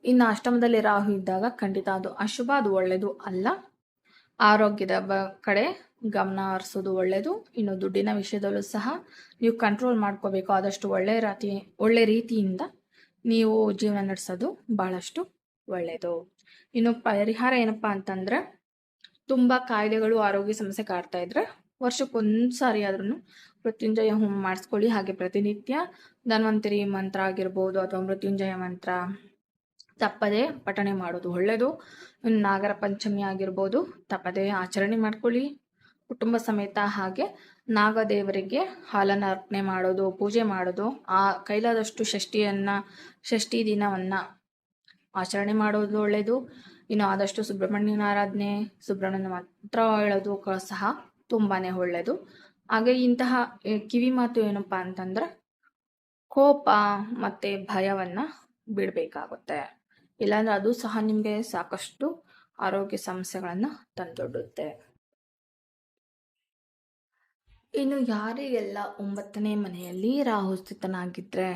ಇನ್ನು ಅಷ್ಟಮದಲ್ಲಿ ರಾಹು ಇದ್ದಾಗ ಖಂಡಿತ ಅದು ಅಶುಭ, ಅದು ಒಳ್ಳೆಯದು ಅಲ್ಲ. ಆರೋಗ್ಯದ ಕಡೆ ಗಮನ ಹರಿಸೋದು ಒಳ್ಳೆಯದು. ಇನ್ನು ದುಡ್ಡಿನ ವಿಷಯದಲ್ಲೂ ಸಹ ನೀವು ಕಂಟ್ರೋಲ್ ಮಾಡ್ಕೋಬೇಕು. ಆದಷ್ಟು ಒಳ್ಳೆ ರೀತಿಯಿಂದ ನೀವು ಜೀವನ ನಡೆಸೋದು ಬಹಳಷ್ಟು ಒಳ್ಳೆಯದು. ಇನ್ನು ಪರಿಹಾರ ಏನಪ್ಪಾ ಅಂತಂದರೆ, ತುಂಬ ಕಾಯಿಲೆಗಳು, ಆರೋಗ್ಯ ಸಮಸ್ಯೆ ಕಾಡ್ತಾ ಇದ್ರೆ ವರ್ಷಕ್ಕೊಂದು ಸಾರಿ ಆದ್ರೂ ಮೃತ್ಯುಂಜಯ ಹೋಮ ಮಾಡಿಸ್ಕೊಳ್ಳಿ. ಹಾಗೆ ಪ್ರತಿನಿತ್ಯ ಧನ್ವಂತರಿ ಮಂತ್ರ ಆಗಿರ್ಬೋದು ಅಥವಾ ಮೃತ್ಯುಂಜಯ ಮಂತ್ರ ತಪ್ಪದೆ ಪಠಣೆ ಮಾಡೋದು ಒಳ್ಳೆಯದು. ನಾಗರ ಪಂಚಮಿ ಆಗಿರ್ಬೋದು, ತಪ್ಪದೆ ಆಚರಣೆ ಮಾಡ್ಕೊಳ್ಳಿ ಕುಟುಂಬ ಸಮೇತ. ಹಾಗೆ ನಾಗದೇವರಿಗೆ ಹಾಲನ್ನು ಅರ್ಪಣೆ ಮಾಡೋದು, ಪೂಜೆ ಮಾಡೋದು, ಆ ಕೈಲಾದಷ್ಟು ಷಷ್ಠಿ ದಿನವನ್ನು ಆಚರಣೆ ಮಾಡೋದು ಒಳ್ಳೆಯದು. ಇನ್ನು ಆದಷ್ಟು ಸುಬ್ರಹ್ಮಣ್ಯನ ಆರಾಧನೆ, ಸುಬ್ರಹ್ಮಣ್ಯನ ಮಂತ್ರ ಹೇಳೋದು ಸಹ ತುಂಬಾ ಒಳ್ಳೆಯದು. ಹಾಗೆ ಇಂತಹ ಕಿವಿ ಮಾತು ಏನಪ್ಪ ಅಂತಂದರೆ, ಕೋಪ ಮತ್ತು ಭಯವನ್ನು ಬಿಡಬೇಕಾಗುತ್ತೆ. ಇಲ್ಲಾಂದರೆ ಅದು ಸಹ ನಿಮಗೆ ಸಾಕಷ್ಟು ಆರೋಗ್ಯ ಸಮಸ್ಯೆಗಳನ್ನು ತಂದೊಡ್ಡುತ್ತೆ. ಇನ್ನು ಯಾರಿಗೆಲ್ಲ 9ನೇ ಮನೆಯಲ್ಲಿ ರಾಹು ಸ್ಥಿತನಾಗಿದ್ದರೆ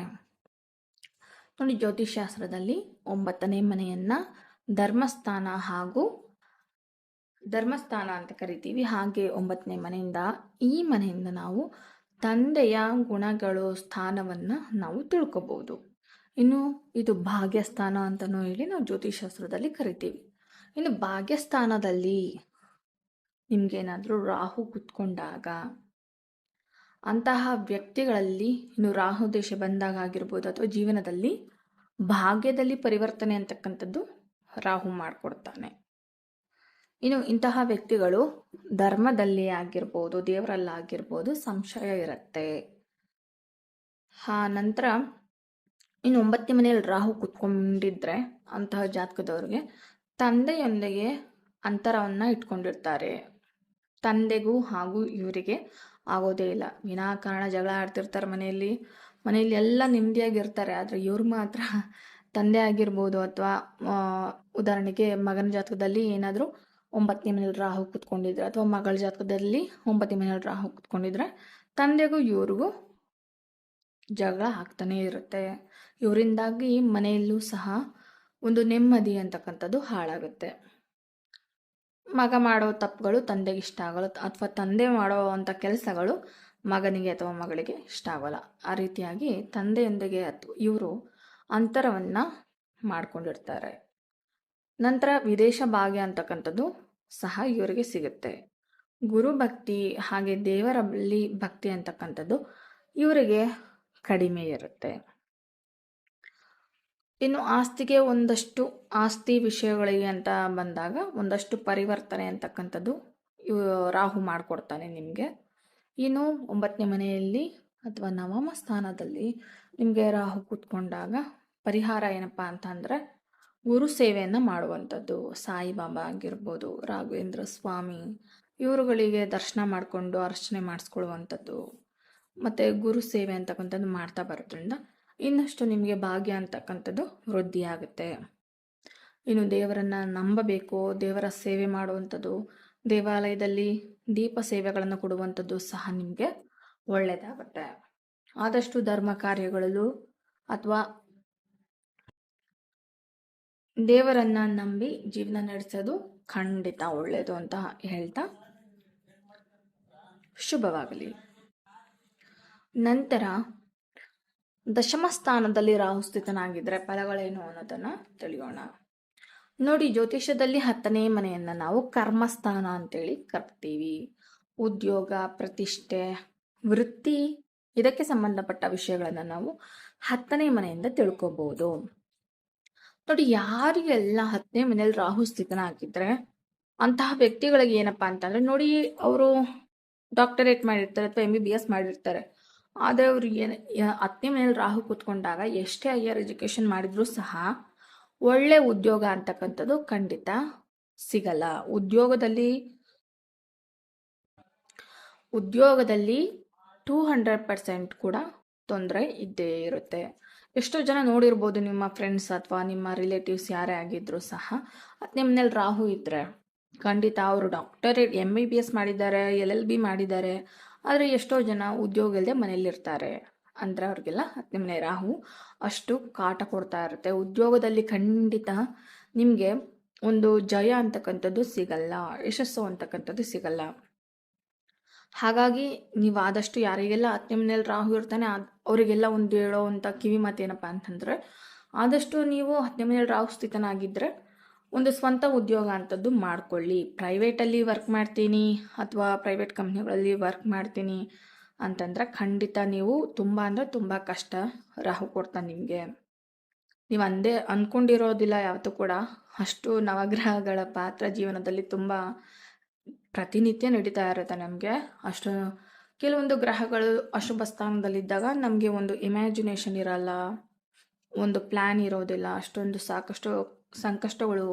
ನೋಡಿ, ಜ್ಯೋತಿಷಾಸ್ತ್ರದಲ್ಲಿ 9ನೇ ಮನೆಯನ್ನು ಧರ್ಮಸ್ಥಾನ ಅಂತ ಕರಿತೀವಿ. ಹಾಗೆ 9ನೇ ಮನೆಯಿಂದ, ಈ ಮನೆಯಿಂದ ನಾವು ತಂದೆಯ ಗುಣಗಳು, ಸ್ಥಾನವನ್ನು ನಾವು ತಿಳ್ಕೊಬಹುದು. ಇನ್ನು ಇದು ಭಾಗ್ಯಸ್ಥಾನ ಅಂತಲೂ ಹೇಳಿ ನಾವು ಜ್ಯೋತಿಷಾಸ್ತ್ರದಲ್ಲಿ ಕರಿತೀವಿ. ಇನ್ನು ಭಾಗ್ಯಸ್ಥಾನದಲ್ಲಿ ನಿಮ್ಗೇನಾದರೂ ರಾಹು ಕೂತ್ಕೊಂಡಾಗ ಅಂತಹ ವ್ಯಕ್ತಿಗಳಲ್ಲಿ ಇನ್ನು ರಾಹು ದೇಶ ಬಂದಾಗ ಆಗಿರ್ಬೋದು ಅಥವಾ ಜೀವನದಲ್ಲಿ ಭಾಗ್ಯದಲ್ಲಿ ಪರಿವರ್ತನೆ ಅಂತಕ್ಕಂಥದ್ದು ರಾಹು ಮಾಡಿಕೊಡ್ತಾನೆ. ಇನ್ನು ಇಂತಹ ವ್ಯಕ್ತಿಗಳು ಧರ್ಮದಲ್ಲಿ ಆಗಿರ್ಬೋದು, ದೇವರಲ್ಲಾಗಿರ್ಬೋದು ಸಂಶಯ ಇರುತ್ತೆ. ನಂತರ ಇನ್ನು 9ನೇ ಮನೆಯಲ್ಲಿ ರಾಹು ಕುತ್ಕೊಂಡಿದ್ರೆ ಅಂತಹ ಜಾತಕದವ್ರಿಗೆ ತಂದೆಯೊಂದಿಗೆ ಅಂತರವನ್ನು ಇಟ್ಕೊಂಡಿರ್ತಾರೆ. ತಂದೆಗೂ ಹಾಗೂ ಇವರಿಗೆ ಆಗೋದೇ ಇಲ್ಲ. ವಿನಾಕಾರಣ ಜಗಳ ಆಡ್ತಿರ್ತಾರೆ ಮನೆಯಲ್ಲಿ ಎಲ್ಲ ನೆಮ್ಮದಿಯಾಗಿರ್ತಾರೆ. ಆದರೆ ಇವ್ರು ಮಾತ್ರ ತಂದೆ ಆಗಿರ್ಬೋದು ಅಥವಾ ಉದಾಹರಣೆಗೆ ಮಗನ ಜಾತಕದಲ್ಲಿ ಏನಾದರೂ 9ನೇ ಮನೆಯಲ್ಲಿ ರಾಹು ಕುತ್ಕೊಂಡಿದ್ರೆ ಅಥವಾ ಮಗಳ ಜಾತಕದಲ್ಲಿ 9ನೇ ಮನೆಯಲ್ಲಿ ರಾಹು ಕುತ್ಕೊಂಡಿದ್ರೆ ತಂದೆಗೂ ಇವ್ರಿಗೂ ಜಗಳ ಆಗ್ತಾನೆ ಇರುತ್ತೆ. ಇವರಿಂದಾಗಿ ಮನೆಯಲ್ಲೂ ಸಹ ಒಂದು ನೆಮ್ಮದಿ ಅಂತಕ್ಕಂಥದ್ದು ಹಾಳಾಗುತ್ತೆ. ಮಗ ಮಾಡೋ ತಪ್ಪುಗಳು ತಂದೆಗೆ ಇಷ್ಟ ಆಗಲ್ಲ ಅಥವಾ ತಂದೆ ಮಾಡೋ ಅಂಥ ಕೆಲಸಗಳು ಮಗನಿಗೆ ಅಥವಾ ಮಗಳಿಗೆ ಇಷ್ಟ ಆಗೋಲ್ಲ. ಆ ರೀತಿಯಾಗಿ ತಂದೆಯೊಂದಿಗೆ ಇವರು ಅಂತರವನ್ನು ಮಾಡ್ಕೊಂಡಿರ್ತಾರೆ. ನಂತರ ವಿದೇಶ ಭಾಗ್ಯ ಅಂತಕ್ಕಂಥದ್ದು ಸಹ ಇವರಿಗೆ ಸಿಗುತ್ತೆ. ಗುರು ಭಕ್ತಿ ಹಾಗೆ ದೇವರಲ್ಲಿ ಭಕ್ತಿ ಅಂತಕ್ಕಂಥದ್ದು ಇವರಿಗೆ ಕಡಿಮೆ ಇರುತ್ತೆ. ಇನ್ನು ಆಸ್ತಿಗೆ ಒಂದಷ್ಟು ಆಸ್ತಿ ವಿಷಯಗಳಿಗೆ ಅಂತ ಬಂದಾಗ ಒಂದಷ್ಟು ಪರಿವರ್ತನೆ ಅಂತಕ್ಕಂಥದ್ದು ರಾಹು ಮಾಡಿಕೊಡ್ತಾನೆ ನಿಮಗೆ. ಇನ್ನು 9ನೇ ಮನೆಯಲ್ಲಿ ಅಥವಾ ನವಮ ಸ್ಥಾನದಲ್ಲಿ ನಿಮಗೆ ರಾಹು ಕೂತ್ಕೊಂಡಾಗ ಪರಿಹಾರ ಏನಪ್ಪ ಅಂತಂದರೆ ಗುರು ಸೇವೆಯನ್ನು ಮಾಡುವಂಥದ್ದು. ಸಾಯಿಬಾಬಾ ಆಗಿರ್ಬೋದು, ರಾಘವೇಂದ್ರ ಸ್ವಾಮಿ ಇವರುಗಳಿಗೆ ದರ್ಶನ ಮಾಡಿಕೊಂಡು ಅರ್ಚನೆ ಮಾಡಿಸ್ಕೊಳ್ಳುವಂಥದ್ದು ಮತ್ತು ಗುರು ಸೇವೆ ಅಂತಕ್ಕಂಥದ್ದು ಮಾಡ್ತಾ ಬರೋದ್ರಿಂದ ಇನ್ನಷ್ಟು ನಿಮಗೆ ಭಾಗ್ಯ ಅಂತಕ್ಕಂಥದ್ದು ವೃದ್ಧಿಯಾಗುತ್ತೆ. ಇನ್ನು ದೇವರನ್ನು ನಂಬಬೇಕು, ದೇವರ ಸೇವೆ ಮಾಡುವಂಥದ್ದು, ದೇವಾಲಯದಲ್ಲಿ ದೀಪ ಸೇವೆಗಳನ್ನು ಕೊಡುವಂಥದ್ದು ಸಹ ನಿಮಗೆ ಒಳ್ಳೆಯದಾಗುತ್ತೆ. ಆದಷ್ಟು ಧರ್ಮ ಕಾರ್ಯಗಳಲ್ಲೂ ಅಥವಾ ದೇವರನ್ನು ನಂಬಿ ಜೀವನ ನಡೆಸೋದು ಖಂಡಿತ ಒಳ್ಳೆಯದು ಅಂತ ಹೇಳ್ತಾ ಶುಭವಾಗಲಿ. ನಂತರ ದಶಮ ಸ್ಥಾನದಲ್ಲಿ ರಾಹು ಸ್ಥಿತನಾಗಿದ್ದರೆ ಫಲಗಳೇನು ಅನ್ನೋದನ್ನು ತಿಳಿಯೋಣ. ನೋಡಿ, ಜ್ಯೋತಿಷ್ಯದಲ್ಲಿ 10ನೇ ಮನೆಯನ್ನು ನಾವು ಕರ್ಮಸ್ಥಾನ ಅಂತೇಳಿ ಕರ್ತೀವಿ. ಉದ್ಯೋಗ, ಪ್ರತಿಷ್ಠೆ, ವೃತ್ತಿ ಇದಕ್ಕೆ ಸಂಬಂಧಪಟ್ಟ ವಿಷಯಗಳನ್ನು ನಾವು 10ನೇ ಮನೆಯಿಂದ ತಿಳ್ಕೊಬಹುದು. ನೋಡಿ, ಯಾರಿಗೆಲ್ಲ 10ನೇ ಮನೆಯಲ್ಲಿ ರಾಹು ಸ್ಥಿತನಾಗಿದ್ರೆ ಅಂತಹ ವ್ಯಕ್ತಿಗಳಿಗೆ ಏನಪ್ಪಾ ಅಂತಂದ್ರೆ, ನೋಡಿ, ಅವರು ಡಾಕ್ಟರೇಟ್ ಮಾಡಿರ್ತಾರೆ ಅಥವಾ MBBS ಮಾಡಿರ್ತಾರೆ. ಆದರೆ ಅವ್ರು 10ನೇ ಮನೆಯಲ್ಲಿ ರಾಹು ಕೂತ್ಕೊಂಡಾಗ ಎಷ್ಟೇ ಹೈಯರ್ ಎಜುಕೇಶನ್ ಮಾಡಿದ್ರೂ ಸಹ ಒಳ್ಳೆ ಉದ್ಯೋಗ ಅಂತಕ್ಕಂಥದ್ದು ಖಂಡಿತ ಸಿಗಲ್ಲ. ಉದ್ಯೋಗದಲ್ಲಿ 200% ಕೂಡ ತೊಂದರೆ ಇದ್ದೇ ಇರುತ್ತೆ. ಎಷ್ಟೋ ಜನ ನೋಡಿರ್ಬೋದು, ನಿಮ್ಮ ಫ್ರೆಂಡ್ಸ್ ಅಥವಾ ನಿಮ್ಮ ರಿಲೇಟಿವ್ಸ್ ಯಾರೇ ಆಗಿದ್ರು ಸಹ 10ನೇ ಮನೆಯಲ್ಲಿ ರಾಹು ಇದ್ದರೆ ಖಂಡಿತ ಅವರು ಡಾಕ್ಟರೇಟ್ MBBS ಮಾಡಿದ್ದಾರೆ, LLB ಮಾಡಿದ್ದಾರೆ, ಆದರೆ ಎಷ್ಟೋ ಜನ ಉದ್ಯೋಗ ಇಲ್ಲದೆ ಮನೆಯಲ್ಲಿರ್ತಾರೆ. ಅಂದರೆ ಅವ್ರಿಗೆಲ್ಲ 10ನೇ ಮನೆ ರಾಹು ಅಷ್ಟು ಕಾಟ ಕೊಡ್ತಾ ಇರುತ್ತೆ. ಉದ್ಯೋಗದಲ್ಲಿ ಖಂಡಿತ ನಿಮಗೆ ಒಂದು ಜಯ ಅಂತಕ್ಕಂಥದ್ದು ಸಿಗಲ್ಲ, ಯಶಸ್ಸು ಅಂತಕ್ಕಂಥದ್ದು ಸಿಗಲ್ಲ. ಹಾಗಾಗಿ ನೀವು ಆದಷ್ಟು ಯಾರಿಗೆಲ್ಲ 10ನೇ ಮನೆಯಲ್ಲಿ ರಾಹು ಇರ್ತಾನೆ ಅವರಿಗೆಲ್ಲ ಒಂದು ಹೇಳೋವಂಥ ಕಿವಿ ಮಾತೇನಪ್ಪ ಅಂತಂದರೆ, ಆದಷ್ಟು ನೀವು 10ನೇ ಮನೆಯಲ್ಲಿ ರಾಹು ಸ್ಥಿತನಾಗಿದ್ದರೆ ಒಂದು ಸ್ವಂತ ಉದ್ಯೋಗ ಅಂಥದ್ದು ಮಾಡ್ಕೊಳ್ಳಿ. ಪ್ರೈವೇಟಲ್ಲಿ ವರ್ಕ್ ಮಾಡ್ತೀನಿ ಅಥವಾ ಪ್ರೈವೇಟ್ ಕಂಪ್ನಿಗಳಲ್ಲಿ ವರ್ಕ್ ಮಾಡ್ತೀನಿ ಅಂತಂದರೆ ಖಂಡಿತ ನೀವು ತುಂಬ ಅಂದರೆ ತುಂಬ ಕಷ್ಟ ರಾಹು ಕೊಡ್ತಾನೆ ನಿಮಗೆ. ನೀವು ಅಂದ್ಕೊಂಡಿರೋದಿಲ್ಲ ಯಾವತ್ತೂ ಕೂಡ. ಅಷ್ಟು ನವಗ್ರಹಗಳ ಪಾತ್ರ ಜೀವನದಲ್ಲಿ ತುಂಬ ಪ್ರತಿನಿತ್ಯ ನಡೀತಾ ಇರುತ್ತೆ ನಮಗೆ. ಅಷ್ಟು ಕೆಲವೊಂದು ಗ್ರಹಗಳು ಅಶುಭ ಸ್ಥಾನದಲ್ಲಿದ್ದಾಗ ನಮಗೆ ಒಂದು ಇಮ್ಯಾಜಿನೇಷನ್ ಇರಲ್ಲ, ಒಂದು ಪ್ಲ್ಯಾನ್ ಇರೋದಿಲ್ಲ, ಅಷ್ಟೊಂದು ಸಾಕಷ್ಟು ಸಂಕಷ್ಟಗಳು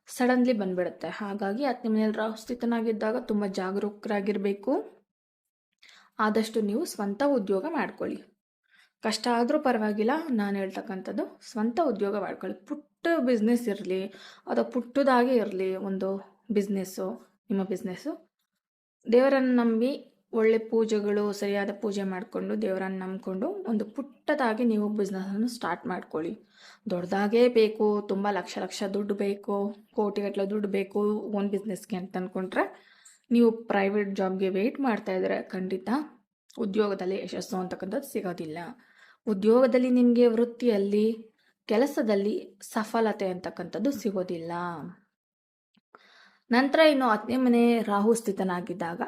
ಸಡನ್ಲಿ ಬಂದ್ಬಿಡುತ್ತೆ. ಹಾಗಾಗಿ 10ನೇ ಮನೆಯಲ್ಲಿ ರಾಹು ಸ್ಥಿತನಾಗಿದ್ದಾಗ ತುಂಬ ಜಾಗರೂಕರಾಗಿರಬೇಕು. ಆದಷ್ಟು ನೀವು ಸ್ವಂತ ಉದ್ಯೋಗ ಮಾಡ್ಕೊಳ್ಳಿ. ಕಷ್ಟ ಆದರೂ ಪರವಾಗಿಲ್ಲ, ನಾನು ಹೇಳ್ತಕ್ಕಂಥದ್ದು ಸ್ವಂತ ಉದ್ಯೋಗ ಮಾಡ್ಕೊಳ್ಳಿ. ಪುಟ್ಟ ಬಿಸ್ನೆಸ್ ಇರಲಿ ಅಥವಾ ಪುಟ್ಟದಾಗೆ ಇರಲಿ, ಒಂದು ಬಿಸ್ನೆಸ್ಸು ನಿಮ್ಮ ಬಿಸ್ನೆಸ್ಸು ದೇವರನ್ನು ನಂಬಿ ಒಳ್ಳೆ ಪೂಜೆಗಳು, ಸರಿಯಾದ ಪೂಜೆ ಮಾಡಿಕೊಂಡು ದೇವರನ್ನು ನಂಬಿಕೊಂಡು ಒಂದು ಪುಟ್ಟದಾಗಿ ನೀವು ಬಿಸ್ನೆಸ್ಸನ್ನು ಸ್ಟಾರ್ಟ್ ಮಾಡ್ಕೊಳ್ಳಿ. ದೊಡ್ಡದಾಗೇ ಬೇಕು, ತುಂಬ ಲಕ್ಷ ದುಡ್ಡು ಬೇಕು, ಕೋಟಿಗಟ್ಟಲೆ ದುಡ್ಡು ಬೇಕು ಒಂದು ಬಿಸ್ನೆಸ್ಗೆ ಅಂತ ಅಂದ್ಕೊಂಡ್ರೆ ನೀವು ಪ್ರೈವೇಟ್ ಜಾಬ್ಗೆ ವೆಯ್ಟ್ ಮಾಡ್ತಾ ಇದ್ರೆ ಖಂಡಿತ ಉದ್ಯೋಗದಲ್ಲಿ ಯಶಸ್ಸು ಅಂತಕ್ಕಂಥದ್ದು ಸಿಗೋದಿಲ್ಲ. ಉದ್ಯೋಗದಲ್ಲಿ ನಿಮಗೆ ವೃತ್ತಿಯಲ್ಲಿ ಕೆಲಸದಲ್ಲಿ ಸಫಲತೆ ಅಂತಕ್ಕಂಥದ್ದು ಸಿಗೋದಿಲ್ಲ. ನಂತರ ಇನ್ನು 10ನೇ ಮನೆ ರಾಹು ಸ್ಥಿತನಾಗಿದ್ದಾಗ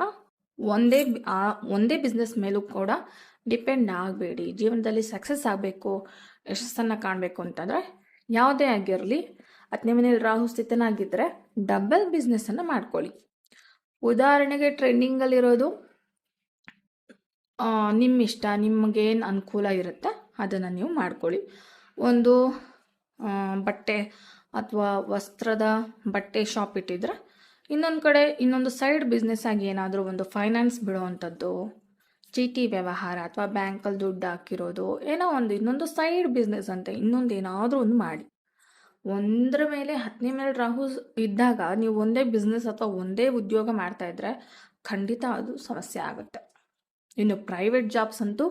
ಒಂದೇ ಬಿಸ್ನೆಸ್ ಮೇಲೂ ಕೂಡ ಡಿಪೆಂಡ್ ಆಗಬೇಡಿ. ಜೀವನದಲ್ಲಿ ಸಕ್ಸಸ್ ಆಗಬೇಕು, ಯಶಸ್ಸನ್ನು ಕಾಣಬೇಕು ಅಂತಂದರೆ ಯಾವುದೇ ಆಗಿರಲಿ 10ನೇ ಮನೆಯಲ್ಲಿ ರಾಹು ಸ್ಥಿತನಾಗಿದ್ದರೆ ಡಬಲ್ ಬಿಸ್ನೆಸ್ಸನ್ನು ಮಾಡ್ಕೊಳ್ಳಿ. ಉದಾಹರಣೆಗೆ ಟ್ರೆಂಡಿಂಗಲ್ಲಿರೋದು ನಿಮ್ಮ ಇಷ್ಟ, ನಿಮಗೇನು ಅನುಕೂಲ ಇರುತ್ತೆ ಅದನ್ನು ನೀವು ಮಾಡ್ಕೊಳ್ಳಿ. ಒಂದು ಬಟ್ಟೆ ಅಥವಾ ವಸ್ತ್ರದ ಬಟ್ಟೆ ಶಾಪ್ ಇಟ್ಟಿದ್ರೆ ಇನ್ನೊಂದು ಕಡೆ ಇನ್ನೊಂದು ಸೈಡ್ ಬಿಸ್ನೆಸ್ ಆಗಿ ಏನಾದರೂ ಒಂದು ಫೈನಾನ್ಸ್ ಬಿಡೋವಂಥದ್ದು, ಚೀಟಿ ವ್ಯವಹಾರ ಅಥವಾ ಬ್ಯಾಂಕಲ್ಲಿ ದುಡ್ಡು ಹಾಕಿರೋದು, ಏನೋ ಒಂದು ಇನ್ನೊಂದು ಸೈಡ್ ಬಿಸ್ನೆಸ್ ಅಂತ ಇನ್ನೊಂದು ಏನಾದರೂ ಒಂದು ಮಾಡಿ. ಒಂದರ ಮೇಲೆ 10ನೇ ಮೇಲೆ ರಾಹು ಇದ್ದಾಗ ನೀವು ಒಂದೇ ಬಿಸ್ನೆಸ್ ಅಥವಾ ಒಂದೇ ಉದ್ಯೋಗ ಮಾಡ್ತಾಯಿದ್ರೆ ಖಂಡಿತ ಅದು ಸಮಸ್ಯೆ ಆಗುತ್ತೆ. ಇನ್ನು ಪ್ರೈವೇಟ್ ಜಾಬ್ಸ್ ಅಂತೂ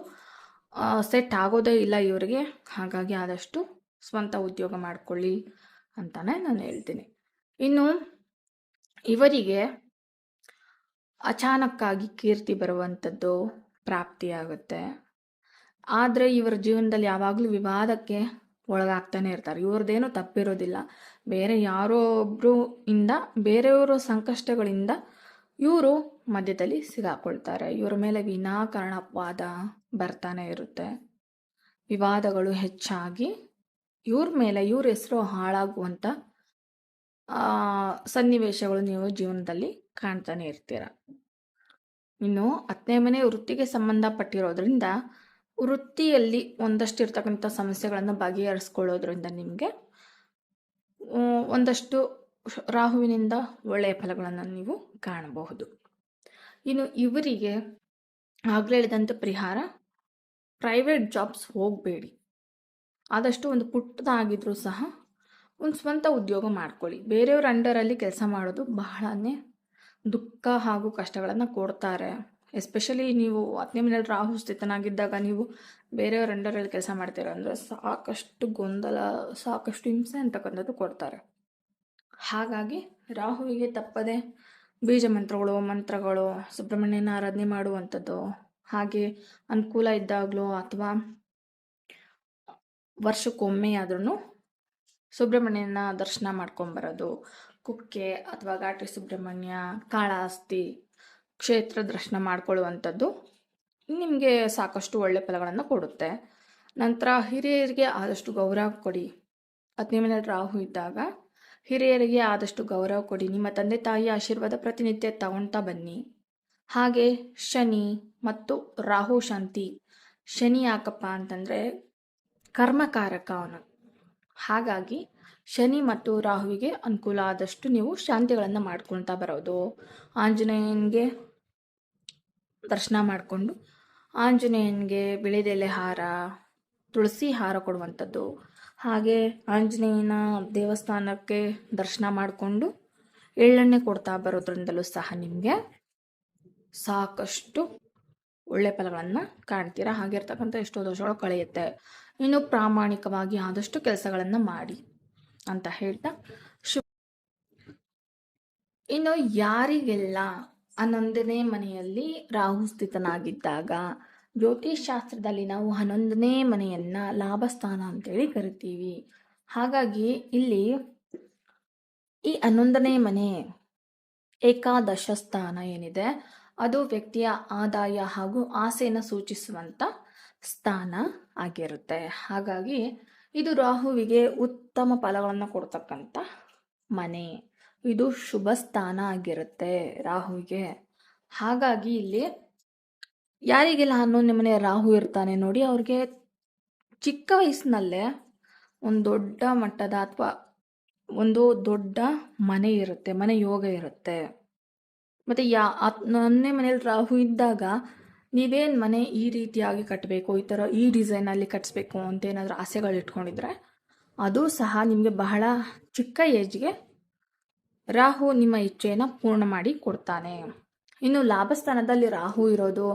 ಸೆಟ್ ಆಗೋದೇ ಇಲ್ಲ ಇವರಿಗೆ. ಹಾಗಾಗಿ ಆದಷ್ಟು ಸ್ವಂತ ಉದ್ಯೋಗ ಮಾಡಿಕೊಳ್ಳಿ ಅಂತಾನೆ ನಾನು ಹೇಳ್ತೀನಿ. ಇನ್ನು ಇವರಿಗೆ ಅಚಾನಕ್ಕಾಗಿ ಕೀರ್ತಿ ಬರುವಂಥದ್ದು ಪ್ರಾಪ್ತಿಯಾಗುತ್ತೆ. ಆದರೆ ಇವರ ಜೀವನದಲ್ಲಿ ಯಾವಾಗಲೂ ವಿವಾದಕ್ಕೆ ಒಳಗಾಗ್ತಾನೆ ಇರ್ತಾರೆ. ಇವ್ರದ್ದೇನೂ ತಪ್ಪಿರೋದಿಲ್ಲ. ಬೇರೆ ಯಾರೋ ಒಬ್ಬರು ಇಂದ ಬೇರೆಯವರ ಸಂಕಷ್ಟಗಳಿಂದ ಇವರು ಮಧ್ಯದಲ್ಲಿ ಸಿಗಾಕೊಳ್ತಾರೆ. ಇವರ ಮೇಲೆ ವಿನಾಕಾರಣ ವಾದ ಬರ್ತಾನೆ ಇರುತ್ತೆ. ವಿವಾದಗಳು ಹೆಚ್ಚಾಗಿ ಇವ್ರ ಮೇಲೆ ಇವ್ರ ಹೆಸರು ಹಾಳಾಗುವಂಥ ಸನ್ನಿವೇಶಗಳು ನೀವು ಜೀವನದಲ್ಲಿ ಕಾಣ್ತಾನೆ ಇರ್ತೀರ. ಇನ್ನು 10ನೇ ಮನೆ ವೃತ್ತಿಗೆ ಸಂಬಂಧಪಟ್ಟಿರೋದ್ರಿಂದ ವೃತ್ತಿಯಲ್ಲಿ ಒಂದಷ್ಟು ಇರ್ತಕ್ಕಂಥ ಸಮಸ್ಯೆಗಳನ್ನು ಬಗೆಹರಿಸ್ಕೊಳ್ಳೋದ್ರಿಂದ ನಿಮಗೆ ಒಂದಷ್ಟು ರಾಹುವಿನಿಂದ ಒಳ್ಳೆಯ ಫಲಗಳನ್ನು ನೀವು ಕಾಣಬಹುದು. ಇನ್ನು ಇವರಿಗೆ ಆಗಲೇ ಹೇಳಿದಂತೆ ಪರಿಹಾರ, ಪ್ರೈವೇಟ್ ಜಾಬ್ಸ್ ಹೋಗಬೇಡಿ. ಆದಷ್ಟು ಒಂದು ಪುಟ್ಟದಾಗಿದ್ರೂ ಸಹ ಒಂದು ಸ್ವಂತ ಉದ್ಯೋಗ ಮಾಡ್ಕೊಳ್ಳಿ. ಬೇರೆಯವ್ರ ಅಂಡರಲ್ಲಿ ಕೆಲಸ ಮಾಡೋದು ಬಹಳನೇ ದುಃಖ ಹಾಗೂ ಕಷ್ಟಗಳನ್ನು ಕೊಡ್ತಾರೆ. ಎಸ್ಪೆಷಲಿ ನೀವು 10ನೇ ಮನೆಯಲ್ಲಿ ರಾಹು ಸ್ಥಿತನಾಗಿದ್ದಾಗ ನೀವು ಬೇರೆಯವ್ರ ಅಂಡರಲ್ಲಿ ಕೆಲಸ ಮಾಡ್ತೀರ ಅಂದರೆ ಸಾಕಷ್ಟು ಗೊಂದಲ, ಸಾಕಷ್ಟು ಹಿಂಸೆ ಅಂತಕ್ಕಂಥದ್ದು ಕೊಡ್ತಾರೆ. ಹಾಗಾಗಿ ರಾಹುವಿಗೆ ತಪ್ಪದೆ ಬೀಜ ಮಂತ್ರಗಳು, ಸುಬ್ರಹ್ಮಣ್ಯನ ಆರಾಧನೆ ಮಾಡುವಂಥದ್ದು, ಹಾಗೆ ಅನುಕೂಲ ಇದ್ದಾಗಲೂ ಅಥವಾ ವರ್ಷಕ್ಕೊಮ್ಮೆ ಆದ್ರೂ ಸುಬ್ರಹ್ಮಣ್ಯನ ದರ್ಶನ ಮಾಡ್ಕೊಂಬರೋದು, ಕುಕ್ಕೆ ಅಥವಾ ಘಾಟಿ ಸುಬ್ರಹ್ಮಣ್ಯ, ಕಾಳಹಸ್ತಿ ಕ್ಷೇತ್ರ ದರ್ಶನ ಮಾಡ್ಕೊಳ್ಳುವಂಥದ್ದು ನಿಮಗೆ ಸಾಕಷ್ಟು ಒಳ್ಳೆ ಫಲಗಳನ್ನು ಕೊಡುತ್ತೆ. ನಂತರ ಹಿರಿಯರಿಗೆ ಆದಷ್ಟು ಗೌರವ ಕೊಡಿ. 10ನೇ ಮನೆಯಲ್ಲಿ ರಾಹು ಇದ್ದಾಗ ಹಿರಿಯರಿಗೆ ಆದಷ್ಟು ಗೌರವ ಕೊಡಿ. ನಿಮ್ಮ ತಂದೆ ತಾಯಿಯ ಆಶೀರ್ವಾದ ಪ್ರತಿನಿತ್ಯ ತಗೊಳ್ತಾ ಬನ್ನಿ. ಹಾಗೆ ಶನಿ ಮತ್ತು ರಾಹು ಶಾಂತಿ. ಶನಿ ಯಾಕಪ್ಪ ಅಂತಂದರೆ ಕರ್ಮಕಾರಕ ಅವನು. ಹಾಗಾಗಿ ಶನಿ ಮತ್ತು ರಾಹುವಿಗೆ ಅನುಕೂಲ ಆದಷ್ಟು ನೀವು ಶಾಂತಿಗಳನ್ನು ಮಾಡ್ಕೊಳ್ತಾ ಬರೋದು, ಆಂಜನೇಯನಿಗೆ ದರ್ಶನ ಮಾಡಿಕೊಂಡು ಆಂಜನೇಯನಿಗೆ ವಿಳೆದೆಲೆ ಹಾರ, ತುಳಸಿ ಹಾರ ಕೊಡುವಂಥದ್ದು, ಹಾಗೆ ಆಂಜನೇಯನ ದೇವಸ್ಥಾನಕ್ಕೆ ದರ್ಶನ ಮಾಡಿಕೊಂಡು ಎಳ್ಳೆಣ್ಣೆ ಕೊಡ್ತಾ ಬರೋದ್ರಿಂದಲೂ ಸಹ ನಿಮಗೆ ಸಾಕಷ್ಟು ಒಳ್ಳೆ ಫಲಗಳನ್ನು ಕಾಣ್ತೀರಾ. ಹಾಗಿರ್ತಕ್ಕಂಥ ಎಷ್ಟೋ ದೋಷಗಳು ಕಳೆಯುತ್ತೆ. ಇನ್ನು ಪ್ರಾಮಾಣಿಕವಾಗಿ ಆದಷ್ಟು ಕೆಲಸಗಳನ್ನು ಮಾಡಿ ಅಂತ ಹೇಳ್ತಾ ಇನ್ನು ಯಾರಿಗೆಲ್ಲ 11ನೇ ಮನೆಯಲ್ಲಿ ರಾಹು ಸ್ಥಿತನಾಗಿದ್ದಾಗ ಜ್ಯೋತಿಷ್ ಶಾಸ್ತ್ರದಲ್ಲಿ ನಾವು 11ನೇ ಮನೆಯನ್ನ ಲಾಭಸ್ಥಾನ ಅಂತೇಳಿ ಕರಿತೀವಿ. ಹಾಗಾಗಿ ಇಲ್ಲಿ ಈ 11ನೇ ಮನೆ ಏಕಾದಶ ಸ್ಥಾನ ಏನಿದೆ ಅದು ವ್ಯಕ್ತಿಯ ಆದಾಯ ಹಾಗೂ ಆಸೆಯನ್ನು ಸೂಚಿಸುವಂಥ ಸ್ಥಾನ ಆಗಿರುತ್ತೆ. ಹಾಗಾಗಿ ಇದು ರಾಹುವಿಗೆ ಉತ್ತಮ ಫಲಗಳನ್ನು ಕೊಡ್ತಕ್ಕಂಥ ಮನೆ. ಇದು ಶುಭ ಸ್ಥಾನ ಆಗಿರುತ್ತೆ ರಾಹುವಿಗೆ. ಹಾಗಾಗಿ ಇಲ್ಲಿ ಯಾರಿಗೆಲ್ಲ 11ನೇ ಮನೆ ರಾಹು ಇರ್ತಾನೆ ನೋಡಿ, ಅವ್ರಿಗೆ ಚಿಕ್ಕ ವಯಸ್ಸಿನಲ್ಲೇ ಒಂದು ದೊಡ್ಡ ಮಟ್ಟದ ಅಥವಾ ಒಂದು ದೊಡ್ಡ ಮನೆ ಇರುತ್ತೆ, ಮನೆ ಯೋಗ ಇರುತ್ತೆ. ಮತ್ತು 11ನೇ ಮನೇಲಿ ರಾಹು ಇದ್ದಾಗ ನೀವೇನು ಮನೆ ಈ ರೀತಿಯಾಗಿ ಕಟ್ಟಬೇಕು, ಈ ಥರ ಈ ಡಿಸೈನಲ್ಲಿ ಕಟ್ಟಿಸ್ಬೇಕು ಅಂತ ಏನಾದರೂ ಆಸೆಗಳು ಇಟ್ಕೊಂಡಿದ್ರೆ ಅದು ಸಹ ನಿಮಗೆ ಬಹಳ ಚಿಕ್ಕ ಏಜ್ಗೆ ರಾಹು ನಿಮ್ಮ ಇಚ್ಛೆಯನ್ನು ಪೂರ್ಣ ಮಾಡಿ ಕೊಡ್ತಾನೆ. ಇನ್ನು ಲಾಭಸ್ಥಾನದಲ್ಲಿ ರಾಹು ಇರೋದು,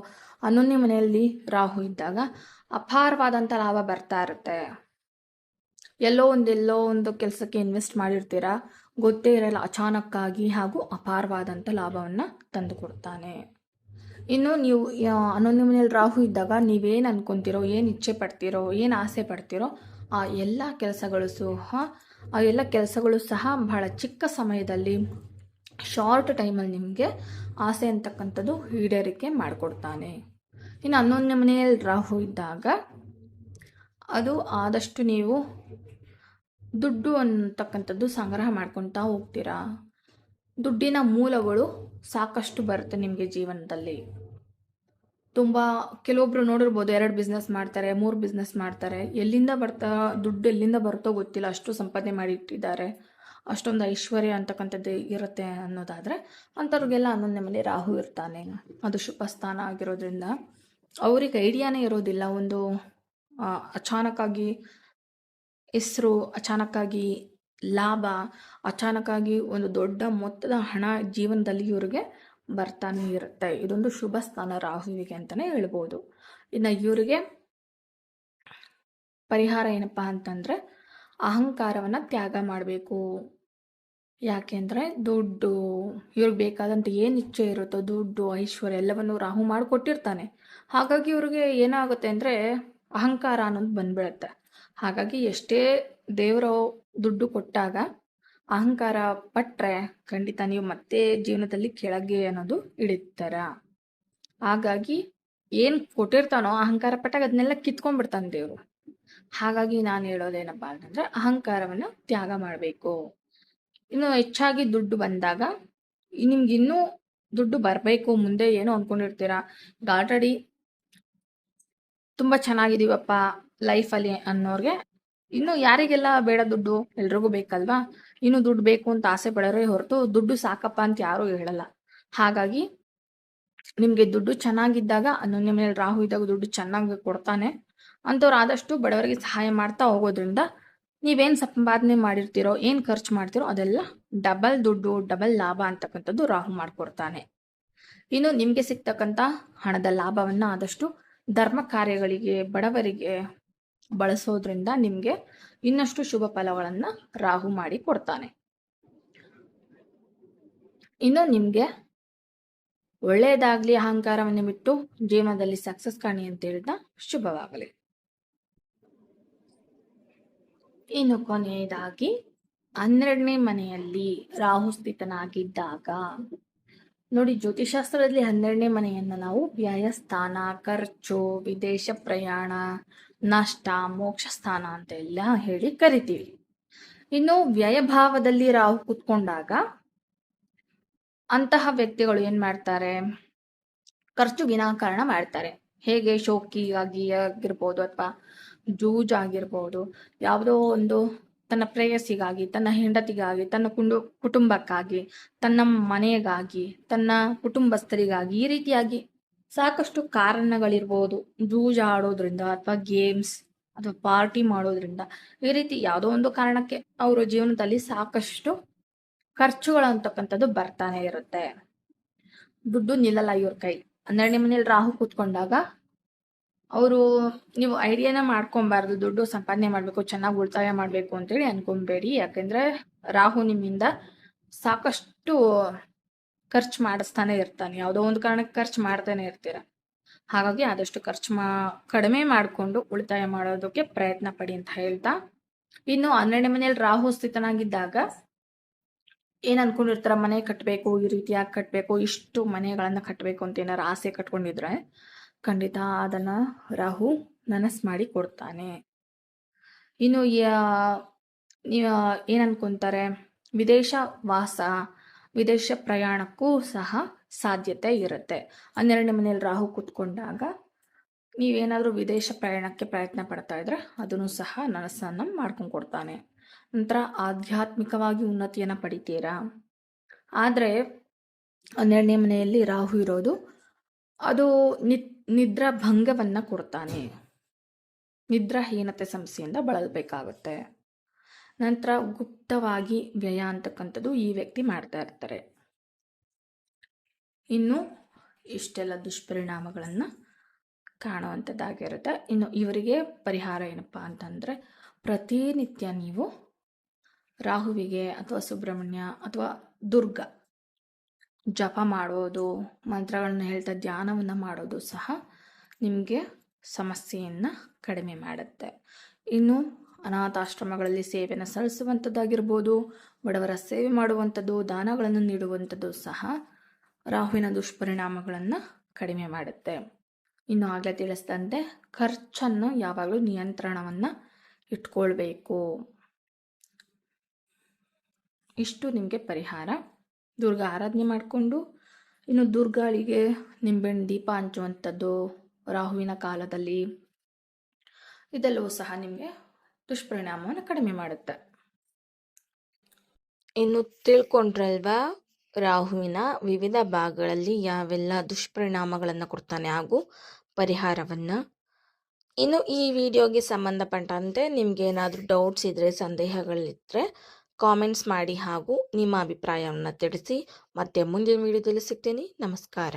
11ನೇ ಮನೆಯಲ್ಲಿ ರಾಹು ಇದ್ದಾಗ ಅಪಾರವಾದಂಥ ಲಾಭ ಬರ್ತಾ ಇರುತ್ತೆ. ಎಲ್ಲೋ ಒಂದು ಕೆಲಸಕ್ಕೆ ಇನ್ವೆಸ್ಟ್ ಮಾಡಿರ್ತೀರಾ, ಗೊತ್ತೇ ಇರಲ್ಲ, ಅಚಾನಕ್ಕಾಗಿ ಹಾಗೂ ಅಪಾರವಾದಂಥ ಲಾಭವನ್ನು ತಂದು ಕೊಡ್ತಾನೆ. ಇನ್ನು ನೀವು 11ನೇ ಮನೆಯಲ್ಲಿ ರಾಹು ಇದ್ದಾಗ ನೀವೇನು ಅನ್ಕೊತೀರೋ, ಏನು ಇಚ್ಛೆ ಪಡ್ತೀರೋ, ಏನು ಆಸೆ ಪಡ್ತೀರೋ ಆ ಎಲ್ಲ ಕೆಲಸಗಳು ಸಹ ಬಹಳ ಚಿಕ್ಕ ಸಮಯದಲ್ಲಿ, ಶಾರ್ಟ್ ಟೈಮಲ್ಲಿ ನಿಮಗೆ ಆಸೆ ಅಂತಕ್ಕಂಥದ್ದು ಈಡೇರಿಕೆ ಮಾಡಿಕೊಡ್ತಾನೆ. ಇನ್ನು 11ನೇ ಮನೆಯಲ್ಲಿ ರಾಹು ಇದ್ದಾಗ ಅದು ಆದಷ್ಟು ನೀವು ದುಡ್ಡು ಅಂತಕ್ಕಂಥದ್ದು ಸಂಗ್ರಹ ಮಾಡ್ಕೊತಾ ಹೋಗ್ತೀರಾ. ದುಡ್ಡಿನ ಮೂಲಗಳು ಸಾಕಷ್ಟು ಬರುತ್ತೆ ನಿಮಗೆ ಜೀವನದಲ್ಲಿ. ತುಂಬ ಕೆಲವೊಬ್ರು ನೋಡಿರ್ಬೋದು, 2 ಬಿಸ್ನೆಸ್ ಮಾಡ್ತಾರೆ, 3 ಬಿಸ್ನೆಸ್ ಮಾಡ್ತಾರೆ. ದುಡ್ಡು ಎಲ್ಲಿಂದ ಬರುತ್ತೋ ಗೊತ್ತಿಲ್ಲ, ಅಷ್ಟು ಸಂಪಾದನೆ ಮಾಡಿ ಇಟ್ಟಿದ್ದಾರೆ, ಅಷ್ಟೊಂದು ಐಶ್ವರ್ಯ ಅಂತಕ್ಕಂಥದ್ದು ಇರುತ್ತೆ ಅನ್ನೋದಾದರೆ ಅಂಥವ್ರಿಗೆಲ್ಲ 11ನೇ ಮನೆ ರಾಹು ಇರ್ತಾನೆ. ಅದು ಶುಭ ಸ್ಥಾನ ಆಗಿರೋದ್ರಿಂದ ಅವ್ರಿಗೆ ಐಡಿಯಾನೇ ಇರೋದಿಲ್ಲ. ಒಂದು ಅಚಾನಕ್ಕಾಗಿ ಹೆಸರು, ಅಚಾನಕ್ಕಾಗಿ ಲಾಭ, ಅಚಾನಕ್ಕಾಗಿ ಒಂದು ದೊಡ್ಡ ಮೊತ್ತದ ಹಣ ಜೀವನದಲ್ಲಿ ಇವ್ರಿಗೆ ಬರ್ತಾನೆ ಇರುತ್ತೆ. ಇದೊಂದು ಶುಭ ಸ್ಥಾನ ರಾಹುವಿಗೆ ಅಂತಲೇ ಹೇಳ್ಬೋದು. ಇನ್ನು ಇವರಿಗೆ ಪರಿಹಾರ ಏನಪ್ಪ ಅಂತಂದರೆ ಅಹಂಕಾರವನ್ನು ತ್ಯಾಗ ಮಾಡಬೇಕು. ಯಾಕೆಂದರೆ ದುಡ್ಡು ಇವ್ರಿಗೆ ಬೇಕಾದಂಥ ಏನು ಇಚ್ಛೆ ಇರುತ್ತೋ, ದುಡ್ಡು ಐಶ್ವರ್ಯ ಎಲ್ಲವನ್ನು ರಾಹು ಮಾಡಿಕೊಟ್ಟಿರ್ತಾನೆ. ಹಾಗಾಗಿ ಇವ್ರಿಗೆ ಏನಾಗುತ್ತೆ ಅಂದರೆ ಅಹಂಕಾರ ಅನ್ನೋದು ಬಂದ್ಬಿಡುತ್ತೆ. ಹಾಗಾಗಿ ಎಷ್ಟೇ ದೇವರು ದುಡ್ಡು ಕೊಟ್ಟಾಗ ಅಹಂಕಾರ ಪಟ್ಟರೆ ಖಂಡಿತ ನೀವು ಮತ್ತೆ ಜೀವನದಲ್ಲಿ ಕೆಳಗೆ ಅನ್ನೋದು ಇಳಿತಾರ. ಹಾಗಾಗಿ ಏನು ಕೊಟ್ಟಿರ್ತಾನೋ ಅಹಂಕಾರ ಪಟ್ಟಾಗ ಅದನ್ನೆಲ್ಲ ಕಿತ್ಕೊಂಡ್ಬಿಡ್ತಾನೆ ದೇವರು. ಹಾಗಾಗಿ ನಾನು ಹೇಳೋದೇನಪ್ಪ ಅಂತಂದರೆ ಅಹಂಕಾರವನ್ನು ತ್ಯಾಗ ಮಾಡಬೇಕು. ಇನ್ನು ಹೆಚ್ಚಾಗಿ ದುಡ್ಡು ಬಂದಾಗ ನಿಮ್ಗೆ ಇನ್ನೂ ದುಡ್ಡು ಬರಬೇಕು, ಮುಂದೆ ಏನೋ ಅಂದ್ಕೊಂಡಿರ್ತೀರಾ, ಆಲ್ರೆಡಿ ತುಂಬ ಚೆನ್ನಾಗಿದ್ದೀವಪ್ಪ ಲೈಫಲ್ಲಿ ಅನ್ನೋರಿಗೆ, ಇನ್ನು ಯಾರಿಗೆಲ್ಲ ಬೇಡ ದುಡ್ಡು, ಎಲ್ರಿಗೂ ಬೇಕಲ್ವಾ, ಇನ್ನು ದುಡ್ಡು ಬೇಕು ಅಂತ ಆಸೆ ಪಡೋರೇ ಹೊರತು ದುಡ್ಡು ಸಾಕಪ್ಪ ಅಂತ ಯಾರೂ ಹೇಳಲ್ಲ. ಹಾಗಾಗಿ ನಿಮಗೆ ದುಡ್ಡು ಚೆನ್ನಾಗಿದ್ದಾಗ 11ನೇ ಮನೇಲಿ ರಾಹು ಇದ್ದಾಗ ದುಡ್ಡು ಚೆನ್ನಾಗಿ ಕೊಡ್ತಾನೆ. ಅಂಥವ್ರು ಆದಷ್ಟು ಬಡವರಿಗೆ ಸಹಾಯ ಮಾಡ್ತಾ ಹೋಗೋದ್ರಿಂದ ನೀವೇನು ಸಂಪಾದನೆ ಮಾಡಿರ್ತೀರೋ, ಏನು ಖರ್ಚು ಮಾಡ್ತೀರೋ ಅದೆಲ್ಲ ಡಬಲ್ ದುಡ್ಡು, ಡಬಲ್ ಲಾಭ ಅಂತಕ್ಕಂಥದ್ದು ರಾಹು ಮಾಡಿಕೊಡ್ತಾನೆ. ಇನ್ನು ನಿಮಗೆ ಸಿಗ್ತಕ್ಕಂಥ ಹಣದ ಲಾಭವನ್ನು ಆದಷ್ಟು ಧರ್ಮ ಕಾರ್ಯಗಳಿಗೆ, ಬಡವರಿಗೆ ಬಳಸೋದ್ರಿಂದ ನಿಮಗೆ ಇನ್ನಷ್ಟು ಶುಭ ಫಲಗಳನ್ನು ರಾಹು ಮಾಡಿ ಕೊಡ್ತಾನೆ. ಇನ್ನು ನಿಮಗೆ ಒಳ್ಳೆಯದಾಗಲಿ, ಅಹಂಕಾರವನ್ನು ಬಿಟ್ಟು ಜೀವನದಲ್ಲಿ ಸಕ್ಸಸ್ ಕಾಣಿ ಅಂತ ಹೇಳ್ತಾ ಶುಭವಾಗಲಿ. ಇನ್ನು ಕೊನೆಯದಾಗಿ 12ನೇ ಮನೆಯಲ್ಲಿ ರಾಹು ಸ್ಥಿತನಾಗಿದ್ದಾಗ ನೋಡಿ, ಜ್ಯೋತಿಷಾಸ್ತ್ರದಲ್ಲಿ 12ನೇ ಮನೆಯನ್ನು ನಾವು ವ್ಯಯ ಸ್ಥಾನ, ಖರ್ಚು, ವಿದೇಶ ಪ್ರಯಾಣ, ನಷ್ಟ, ಮೋಕ್ಷ ಸ್ಥಾನ ಅಂತೆಲ್ಲ ಹೇಳಿ ಕರಿತೀವಿ. ಇನ್ನು ವ್ಯಯಭಾವದಲ್ಲಿ ರಾಹು ಕೂತ್ಕೊಂಡಾಗ ಅಂತಹ ವ್ಯಕ್ತಿಗಳು ಏನ್ ಮಾಡ್ತಾರೆ, ಖರ್ಚು ವಿನಾಕಾರಣ ಮಾಡ್ತಾರೆ. ಹೇಗೆ ಶೋಕಿಯಾಗಿ ಆಗಿರ್ಬೋದು, ಅಥವಾ ಜೂಜಾಗಿರ್ಬೋದು, ಯಾವುದೋ ಒಂದು ತನ್ನ ಪ್ರೇಯಸಿಗಾಗಿ, ತನ್ನ ಹೆಂಡತಿಗಾಗಿ, ತನ್ನ ಕುಟುಂಬಕ್ಕಾಗಿ, ತನ್ನ ಮನೆಗಾಗಿ, ತನ್ನ ಕುಟುಂಬಸ್ಥರಿಗಾಗಿ, ಈ ರೀತಿಯಾಗಿ ಸಾಕಷ್ಟು ಕಾರಣಗಳಿರ್ಬೋದು. ಜೂಜಾಡೋದ್ರಿಂದ ಅಥವಾ ಗೇಮ್ಸ್ ಅಥವಾ ಪಾರ್ಟಿ ಮಾಡೋದ್ರಿಂದ, ಈ ರೀತಿ ಯಾವುದೋ ಒಂದು ಕಾರಣಕ್ಕೆ ಅವರ ಜೀವನದಲ್ಲಿ ಸಾಕಷ್ಟು ಖರ್ಚುಗಳು ಅಂತಕ್ಕಂಥದ್ದು ಬರ್ತಾನೆ ಇರುತ್ತೆ. ದುಡ್ಡು ನಿಲ್ಲಲ್ಲ ಇವ್ರ ಕೈ. 12ನೇ ಮನೇಲಿ ರಾಹು ಕೂತ್ಕೊಂಡಾಗ ಅವರು, ನೀವು ಐಡಿಯಾನ ಮಾಡ್ಕೊಬಾರ್ದು ದುಡ್ಡು ಸಂಪಾದನೆ ಮಾಡಬೇಕು, ಚೆನ್ನಾಗಿ ಉಳಿತಾಯ ಮಾಡಬೇಕು ಅಂತೇಳಿ ಅನ್ಕೊಬೇಡಿ. ಯಾಕೆಂದ್ರೆ ರಾಹು ನಿಮ್ಮಿಂದ ಸಾಕಷ್ಟು ಖರ್ಚು ಮಾಡಿಸ್ತಾನೆ ಇರ್ತಾನೆ. ಯಾವುದೋ ಒಂದು ಕಾರಣಕ್ಕೆ ಖರ್ಚು ಮಾಡ್ತಾನೆ ಇರ್ತೀರ. ಹಾಗಾಗಿ ಆದಷ್ಟು ಕಡಿಮೆ ಮಾಡಿಕೊಂಡು ಉಳಿತಾಯ ಮಾಡೋದಕ್ಕೆ ಪ್ರಯತ್ನ ಪಡಿ ಅಂತ ಹೇಳ್ತಾ, ಇನ್ನು 12ನೇ ಮನೇಲಿ ರಾಹು ಸ್ಥಿತನಾಗಿದ್ದಾಗ ಏನ್ ಅನ್ಕೊಂಡಿರ್ತಾರ, ಮನೆ ಕಟ್ಟಬೇಕು, ಈ ರೀತಿಯಾಗಿ ಕಟ್ಟಬೇಕು, ಇಷ್ಟು ಮನೆಗಳನ್ನ ಕಟ್ಟಬೇಕು ಅಂತ ಏನಾರು ಆಸೆ ಕಟ್ಕೊಂಡಿದ್ರೆ ಖಂಡಿತ ಅದನ್ನ ರಾಹು ನನಸು ಮಾಡಿ ಕೊಡ್ತಾನೆ. ಇನ್ನು ನೀವು ಏನ್ ಅನ್ಕೊಂತಾರೆ, ವಿದೇಶ ವಾಸ, ವಿದೇಶ ಪ್ರಯಾಣಕ್ಕೂ ಸಹ ಸಾಧ್ಯತೆ ಇರುತ್ತೆ. 12ನೇ ಮನೆಯಲ್ಲಿ ರಾಹು ಕೂತ್ಕೊಂಡಾಗ ನೀವೇನಾದರೂ ವಿದೇಶ ಪ್ರಯಾಣಕ್ಕೆ ಪ್ರಯತ್ನ ಪಡ್ತಾ ಇದ್ರೆ ಅದನ್ನು ಸಹ ನನಸನ್ನು ಮಾಡ್ಕೊಂಡು ಕೊಡ್ತಾನೆ. ನಂತರ ಆಧ್ಯಾತ್ಮಿಕವಾಗಿ ಉನ್ನತಿಯನ್ನು ಪಡಿತೀರಾ. ಆದರೆ 12ನೇ ಮನೆಯಲ್ಲಿ ರಾಹು ಇರೋದು ಅದು ನಿದ್ರಾ ಭಂಗವನ್ನು ಕೊಡ್ತಾನೆ. ನಿದ್ರಾಹೀನತೆ ಸಮಸ್ಯೆಯಿಂದ ಬಳಲಬೇಕಾಗುತ್ತೆ. ನಂತರ ಗುಪ್ತವಾಗಿ ವ್ಯಯ ಅಂತಕ್ಕಂಥದ್ದು ಈ ವ್ಯಕ್ತಿ ಮಾಡ್ತಾ ಇರ್ತಾರೆ. ಇನ್ನು ಇಷ್ಟೆಲ್ಲ ದುಷ್ಪರಿಣಾಮಗಳನ್ನು ಕಾಣುವಂಥದ್ದಾಗಿರುತ್ತೆ. ಇನ್ನು ಇವರಿಗೆ ಪರಿಹಾರ ಏನಪ್ಪ ಅಂತಂದರೆ, ಪ್ರತಿನಿತ್ಯ ನೀವು ರಾಹುವಿಗೆ ಅಥವಾ ಸುಬ್ರಹ್ಮಣ್ಯ ಅಥವಾ ದುರ್ಗ ಜಪ ಮಾಡೋದು, ಮಂತ್ರಗಳನ್ನ ಹೇಳ್ತಾ ಧ್ಯಾನವನ್ನು ಮಾಡೋದು ಸಹ ನಿಮಗೆ ಸಮಸ್ಯೆಯನ್ನು ಕಡಿಮೆ ಮಾಡುತ್ತೆ. ಇನ್ನು ಅನಾಥಾಶ್ರಮಗಳಲ್ಲಿ ಸೇವೆಯನ್ನು ಸಲ್ಲಿಸುವಂಥದ್ದಾಗಿರ್ಬೋದು, ಬಡವರ ಸೇವೆ ಮಾಡುವಂಥದ್ದು, ದಾನಗಳನ್ನು ನೀಡುವಂಥದ್ದು ಸಹ ರಾಹುವಿನ ದುಷ್ಪರಿಣಾಮಗಳನ್ನು ಕಡಿಮೆ ಮಾಡುತ್ತೆ. ಇನ್ನು ಆಗಲೇ ತಿಳಿಸಿದಂತೆ ಖರ್ಚನ್ನು ಯಾವಾಗಲೂ ನಿಯಂತ್ರಣವನ್ನು ಇಟ್ಕೊಳ್ಬೇಕು. ಇಷ್ಟು ನಿಮಗೆ ಪರಿಹಾರ. ದುರ್ಗಾ ಆರಾಧನೆ ಮಾಡಿಕೊಂಡು ಇನ್ನು ದುರ್ಗಾಳಿಗೆ ನಿಂಬೆಹಣ್ಣು ದೀಪ ಹಂಚುವಂಥದ್ದು ರಾಹುವಿನ ಕಾಲದಲ್ಲಿ ಇದೆಲ್ಲವೂ ಸಹ ನಿಮಗೆ ದುಷ್ಪರಿಣಾಮವನ್ನು ಕಡಿಮೆ ಮಾಡುತ್ತೆ. ಇನ್ನು ತಿಳ್ಕೊಂಡ್ರಲ್ವಾ ರಾಹುವಿನ ವಿವಿಧ ಭಾಗಗಳಲ್ಲಿ ಯಾವೆಲ್ಲ ದುಷ್ಪರಿಣಾಮಗಳನ್ನು ಕೊಡ್ತಾನೆ ಹಾಗೂ ಪರಿಹಾರವನ್ನು. ಇನ್ನು ಈ ವಿಡಿಯೋಗೆ ಸಂಬಂಧಪಟ್ಟಂತೆ ನಿಮ್ಗೆ ಏನಾದರೂ ಡೌಟ್ಸ್ ಇದ್ದರೆ, ಸಂದೇಹಗಳಿದ್ದರೆ ಕಾಮೆಂಟ್ಸ್ ಮಾಡಿ ಹಾಗೂ ನಿಮ್ಮ ಅಭಿಪ್ರಾಯವನ್ನು ತಿಳಿಸಿ. ಮತ್ತೆ ಮುಂದಿನ ವಿಡಿಯೋದಲ್ಲಿ ಸಿಗ್ತೀನಿ. ನಮಸ್ಕಾರ.